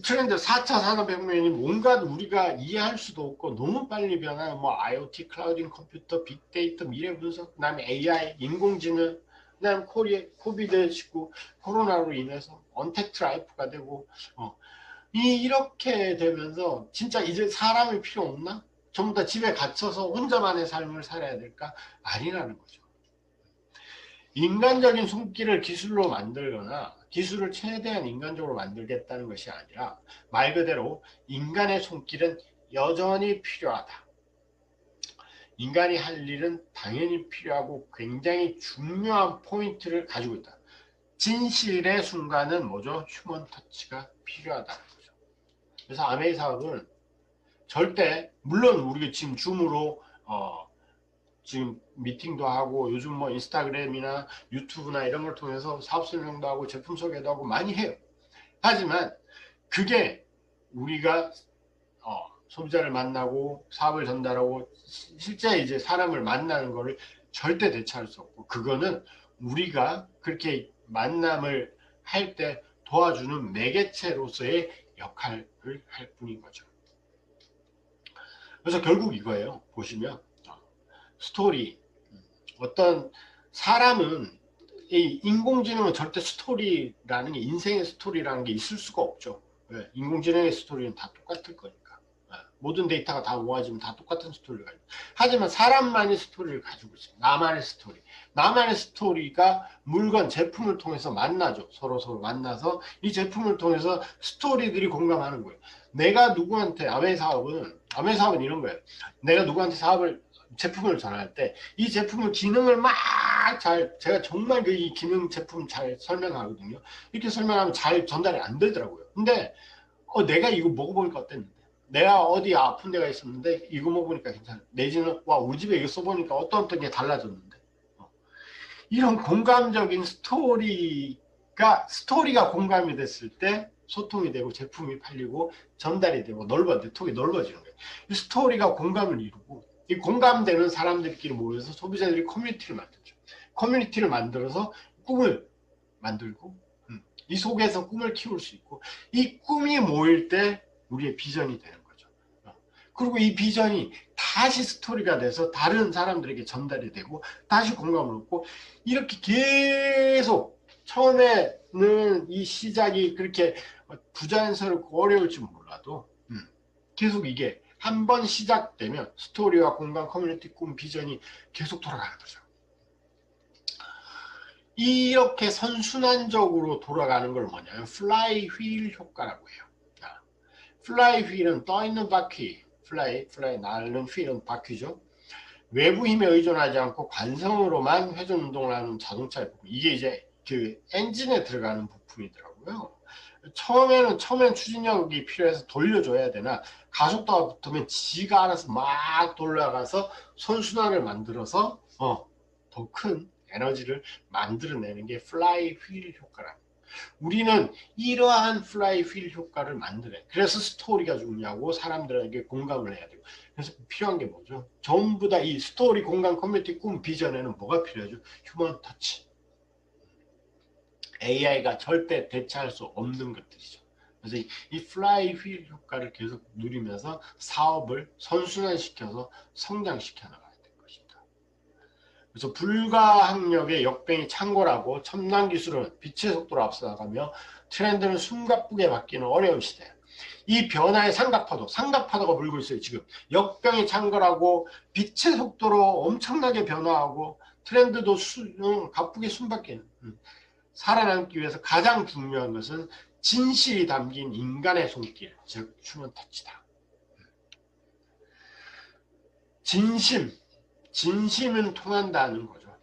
트렌드 4차 산업혁명이 뭔가 우리가 이해할 수도 없고 너무 빨리 변하는 뭐 IoT, 클라우딩 컴퓨터, 빅데이터, 미래 분석, 그다음에 AI, 인공지능, 그다음 코비드19 코로나로 인해서 언택트 라이프가 되고 이렇게 되면서 진짜 이제 사람이 필요 없나? 전부 다 집에 갇혀서 혼자만의 삶을 살아야 될까? 아니라는 거죠. 인간적인 손길을 기술로 만들거나 기술을 최대한 인간적으로 만들겠다는 것이 아니라 말 그대로 인간의 손길은 여전히 필요하다. 인간이 할 일은 당연히 필요하고 굉장히 중요한 포인트를 가지고 있다. 진실의 순간은 뭐죠? 휴먼 터치가 필요하다는 거죠. 그래서 아메이 사업은 절대 물론 우리가 지금 줌으로 지금 미팅도 하고 요즘 뭐 인스타그램이나 유튜브나 이런 걸 통해서 사업 설명도 하고 제품 소개도 하고 많이 해요. 하지만 그게 우리가 소비자를 만나고 사업을 전달하고 실제 이제 사람을 만나는 거를 절대 대체할 수 없고 그거는 우리가 그렇게 만남을 할 때 도와주는 매개체로서의 역할을 할 뿐인 거죠. 그래서 결국 이거예요. 보시면 스토리 어떤 사람은 이 인공지능은 절대 스토리라는 게 인생의 스토리라는 게 있을 수가 없죠. 왜? 인공지능의 스토리는 다 똑같을 거니까. 모든 데이터가 다 모아지면 다 똑같은 스토리를 가지고. 하지만 사람만의 스토리를 가지고 있어요. 나만의 스토리. 나만의 스토리가 물건, 제품을 통해서 만나죠. 서로 만나서 이 제품을 통해서 스토리들이 공감하는 거예요. 내가 누구한테 아메 사업은 이런 거예요. 내가 누구한테 제품을 전할 때 이 제품의 기능을 막 제가 정말 이 기능 제품 잘 설명하거든요. 이렇게 설명하면 잘 전달이 안 되더라고요. 근데 내가 이거 먹어보니까 어땠는데? 내가 어디 아픈 데가 있었는데 이거 먹으니까 괜찮아. 내지는 와 우리 집에 이거 써보니까 어떤 게 달라졌는데. 이런 공감적인 스토리가 공감이 됐을 때 소통이 되고 제품이 팔리고 전달이 되고 네트워크가 넓어지는 거예요. 이 스토리가 공감을 이루고 이 공감되는 사람들끼리 모여서 소비자들이 커뮤니티를 만들죠. 커뮤니티를 만들어서 꿈을 만들고 이 속에서 꿈을 키울 수 있고 이 꿈이 모일 때 우리의 비전이 되는 거죠. 그리고 이 비전이 다시 스토리가 돼서 다른 사람들에게 전달이 되고 다시 공감을 얻고 이렇게 계속 처음에는 이 시작이 그렇게 부자연스럽고 어려울지 몰라도 계속 이게 한 번 시작되면 스토리와 공감, 커뮤니티, 꿈, 비전이 계속 돌아가는 거죠. 이렇게 선순환적으로 돌아가는 걸 뭐냐면 플라이 휠 효과라고 해요. 플라이 휠은 떠 있는 바퀴, 플라이 날는 휠은 바퀴죠. 외부 힘에 의존하지 않고 관성으로만 회전 운동을 하는 자동차의 부품. 이게 이제 그 엔진에 들어가는 부품이더라고요. 처음엔 추진력이 필요해서 돌려줘야 되나, 가속도가 붙으면 지가 알아서 막 돌아가서 선순환을 만들어서 더 큰 에너지를 만들어내는 게 플라이 휠 효과라. 우리는 이러한 플라이 휠 효과를 만드네. 그래서 스토리가 중요하고 사람들에게 공감을 해야 되고. 그래서 필요한 게 뭐죠? 전부 다 이 스토리, 공감, 커뮤니티, 꿈, 비전에는 뭐가 필요하죠? 휴먼 터치. AI가 절대 대체할 수 없는 것들이죠. 그래서 이 플라이 휠 효과를 계속 누리면서 사업을 선순환시켜서 성장시켜 나가야 될 것입니다. 그래서 불가항력의 역병이 창궐하고 첨단 기술은 빛의 속도로 앞서 나가며 트렌드는 숨가쁘게 바뀌는 어려운 시대. 이 변화의 삼각파도가 불고 있어요. 지금 역병이 창궐하고 빛의 속도로 엄청나게 변화하고 트렌드도 가쁘게 숨바뀌는. 살아남기 위해서 가장 중요한 것은 진실이 담긴 인간의 손길, 즉 휴먼 터치다. 진심은 통한다는 거죠.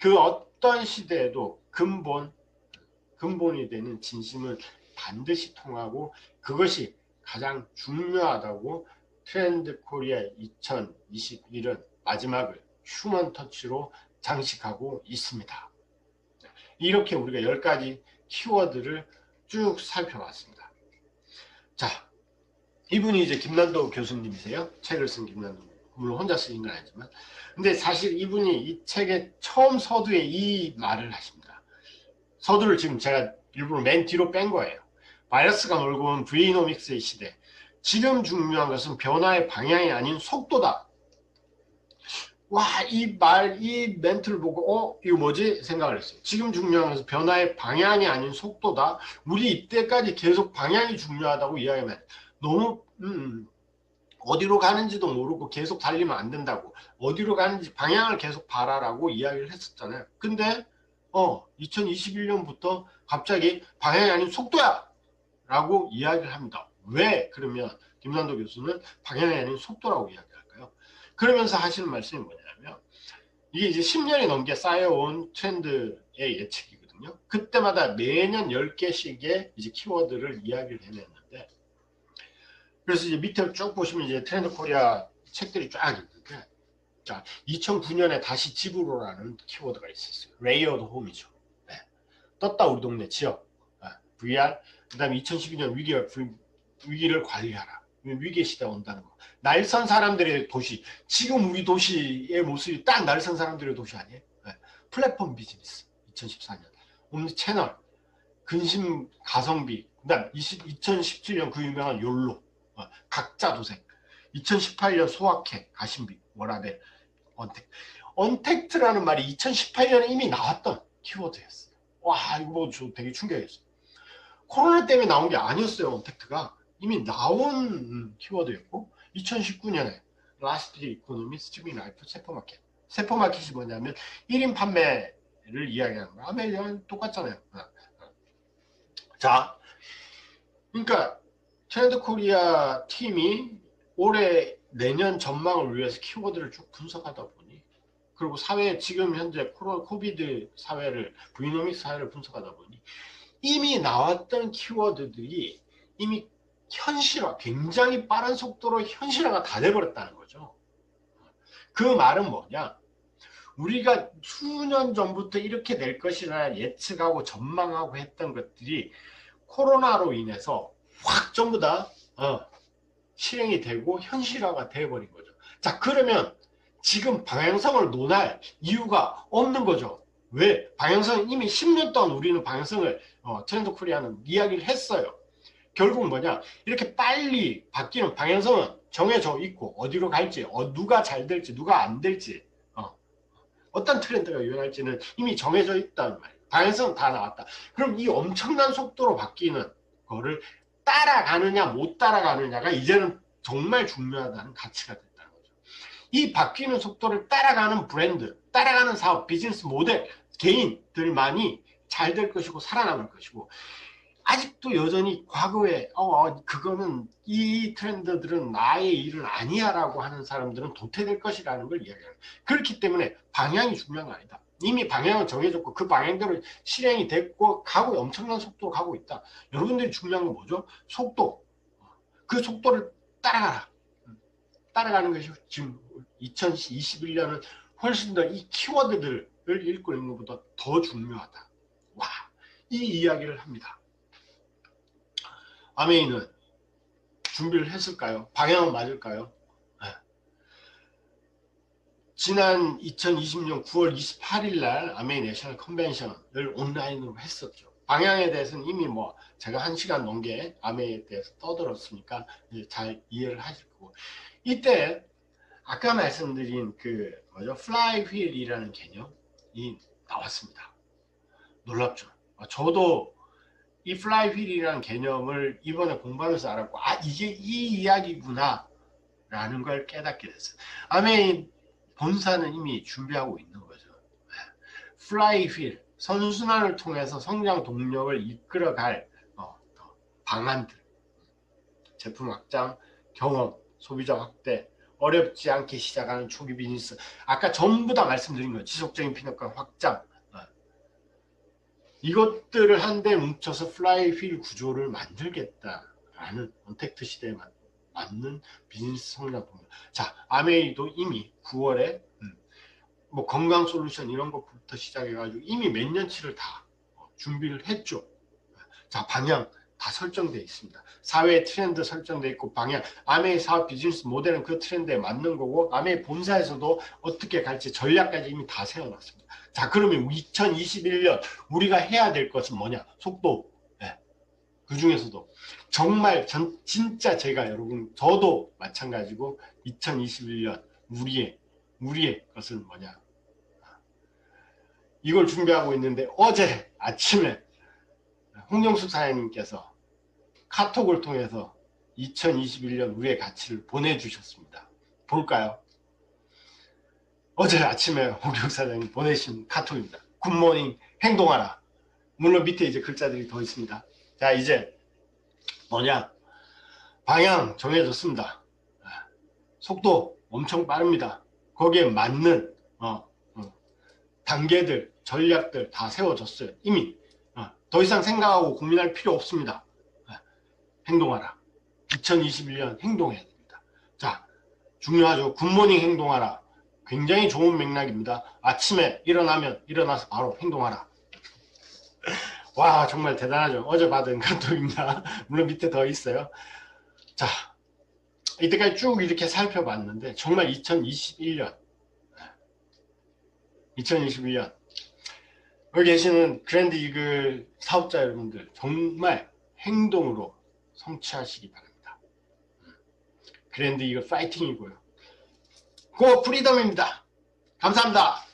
그 어떤 시대에도 근본이 되는 진심은 반드시 통하고, 그것이 가장 중요하다고 트렌드 코리아 2021은 마지막을 휴먼 터치로 장식하고 있습니다. 이렇게 우리가 10가지 키워드를 쭉 살펴봤습니다. 자, 이분이 이제 김난도 교수님이세요. 책을 쓴 김난도. 물론 혼자 쓰신 건 아니지만. 근데 사실 이분이 이 책의 처음 서두에 이 말을 하십니다. 서두를 지금 제가 일부러 맨 뒤로 뺀 거예요. 바이러스가 몰고 온 브이노믹스의 시대. 지금 중요한 것은 변화의 방향이 아닌 속도다. 와, 이 멘트를 보고, 이거 뭐지? 생각을 했어요. 지금 중요한 것은 변화의 방향이 아닌 속도다. 우리 이때까지 계속 방향이 중요하다고 이야기하면 너무, 어디로 가는지도 모르고 계속 달리면 안 된다고. 어디로 가는지 방향을 계속 봐라라고 이야기를 했었잖아요. 근데, 2021년부터 갑자기 방향이 아닌 속도야! 라고 이야기를 합니다. 왜? 그러면 김난도 교수는 방향이 아닌 속도라고 이야기할까요? 그러면서 하시는 말씀이 뭐냐면, 이게 이제 10년이 넘게 쌓여온 트렌드의 예측이거든요. 그때마다 매년 10개씩의 이제 키워드를 이야기를 해냈는데, 그래서 이제 밑에 쭉 보시면 이제 트렌드 코리아 책들이 쫙 있는데, 자, 2009년에 다시 집으로라는 키워드가 있었어요. 레이어드 홈이죠. 네. 떴다 우리 동네 지역. VR. 그 다음에 2012년 위기를 관리하라. 위기의 시대가 온다는 거. 날선 사람들의 도시. 지금 우리 도시의 모습이 딱 날선 사람들의 도시 아니에요? 네. 플랫폼 비즈니스. 2014년. 옴니 채널. 근심 가성비. 그 다음 2017년 그 유명한 욜로. 각자 도생. 2018년 소확행. 가심비. 워라벨. 언택트라는 말이 2018년에 이미 나왔던 키워드였어요. 와, 이거 뭐 저 되게 충격이었어요. 코로나 때문에 나온 게 아니었어요. 언택트가 이미 나온 키워드였고, 2019년에 라스트 이코노미 스트리밍 라이프 세포마켓. 세포마켓이 뭐냐면 1인 판매를 이야기하는 거야. 아메리카는 똑같잖아요. 자, 그러니까 트렌드 코리아 팀이 올해 내년 전망을 위해서 키워드를 쭉 분석하다 보니, 그리고 사회 지금 현재 코비드 사회를, 브이노믹스 사회를 분석하다 보니 이미 나왔던 키워드들이 이미 굉장히 빠른 속도로 현실화가 다 돼버렸다는 거죠. 그 말은 뭐냐? 우리가 수년 전부터 이렇게 될 것이라 예측하고 전망하고 했던 것들이 코로나로 인해서 확 전부 다 실행이 되고 현실화가 돼버린 거죠. 자, 그러면 지금 방향성을 논할 이유가 없는 거죠. 왜? 방향성은 이미 10년 동안 우리는 방향성을 트렌드 코리아는 이야기를 했어요. 결국 뭐냐? 이렇게 빨리 바뀌는 방향성은 정해져 있고, 어디로 갈지, 누가 잘 될지, 누가 안 될지, 어떤 트렌드가 유행할지는 이미 정해져 있다는 말이에요. 방향성은 다 나왔다. 그럼 이 엄청난 속도로 바뀌는 거를 따라가느냐 못 따라가느냐가 이제는 정말 중요하다는 가치가 됐다는 거죠. 이 바뀌는 속도를 따라가는 브랜드, 따라가는 사업, 비즈니스 모델, 개인들만이 잘 될 것이고 살아남을 것이고, 아직도 여전히 과거에 그거는 이 트렌드들은 나의 일은 아니야 라고 하는 사람들은 도태될 것이라는 걸 이야기해요. 그렇기 때문에 방향이 중요한 거 아니다. 이미 방향은 정해졌고 그 방향대로 실행이 됐고 가고 엄청난 속도로 가고 있다. 여러분들이 중요한 건 뭐죠? 속도. 그 속도를 따라가라. 따라가는 것이 지금 2021년은 훨씬 더 이 키워드들을 읽고 있는 것보다 더 중요하다. 와, 이 이야기를 합니다. 아메이는 준비를 했을까요? 방향은 맞을까요? 네. 지난 2020년 9월 28일 날 아메이 내셔널 컨벤션을 온라인으로 했었죠. 방향에 대해서는 이미 뭐 제가 1시간 넘게 아메이에 대해서 떠들었으니까 이제 잘 이해를 하실 거고, 이때 아까 말씀드린 그 뭐죠? 플라이 휠이라는 개념이 나왔습니다. 놀랍죠? 저도 이 플라이 휠이라는 개념을 이번에 공부하면서 알았고, 이게 이 이야기구나 라는 걸 깨닫게 됐어요. 아메인 본사는 이미 준비하고 있는 거죠. 플라이 휠, 선순환을 통해서 성장 동력을 이끌어갈 방안들, 제품 확장, 경험, 소비자 확대, 어렵지 않게 시작하는 초기 비즈니스, 아까 전부 다 말씀드린 거예요. 지속적인 피너가 확장, 이것들을 한데 뭉쳐서 플라이 휠 구조를 만들겠다라는 언택트 시대에 맞는 비즈니스 성장 동력. 자, 아메이도 이미 9월에 뭐 건강 솔루션 이런 것부터 시작해가지고 이미 몇 년치를 다 준비를 했죠. 자, 방향 다 설정되어 있습니다. 사회 트렌드 설정되어 있고, 방향, 아메이 사업 비즈니스 모델은 그 트렌드에 맞는 거고, 아메이 본사에서도 어떻게 갈지 전략까지 이미 다 세워놨습니다. 자, 그러면 2021년 우리가 해야 될 것은 뭐냐? 속도. 네. 그 중에서도 정말 진짜 제가 여러분, 저도 마찬가지고 2021년 우리의 것은 뭐냐? 이걸 준비하고 있는데, 어제 아침에 홍영숙 사장님께서 카톡을 통해서 2021년 우리의 가치를 보내주셨습니다. 볼까요? 어제 아침에 홍영숙 사장님 보내신 카톡입니다. 굿모닝, 행동하라. 물론 밑에 이제 글자들이 더 있습니다. 자, 이제 뭐냐? 방향 정해졌습니다. 속도 엄청 빠릅니다. 거기에 맞는 단계들, 전략들 다 세워졌어요. 이미 더 이상 생각하고 고민할 필요 없습니다. 행동하라. 2021년 행동해야 됩니다. 자, 중요하죠. 굿모닝 행동하라. 굉장히 좋은 맥락입니다. 아침에 일어나서 바로 행동하라. 와, 정말 대단하죠. 어제 받은 카톡입니다. 물론 밑에 더 있어요. 자, 이때까지 쭉 이렇게 살펴봤는데 정말 2021년 여기 계시는 그랜드 이글 사업자 여러분들 정말 행동으로 성취하시기 바랍니다. 그랜드 이글 파이팅이고요. 고 프리덤입니다. 감사합니다.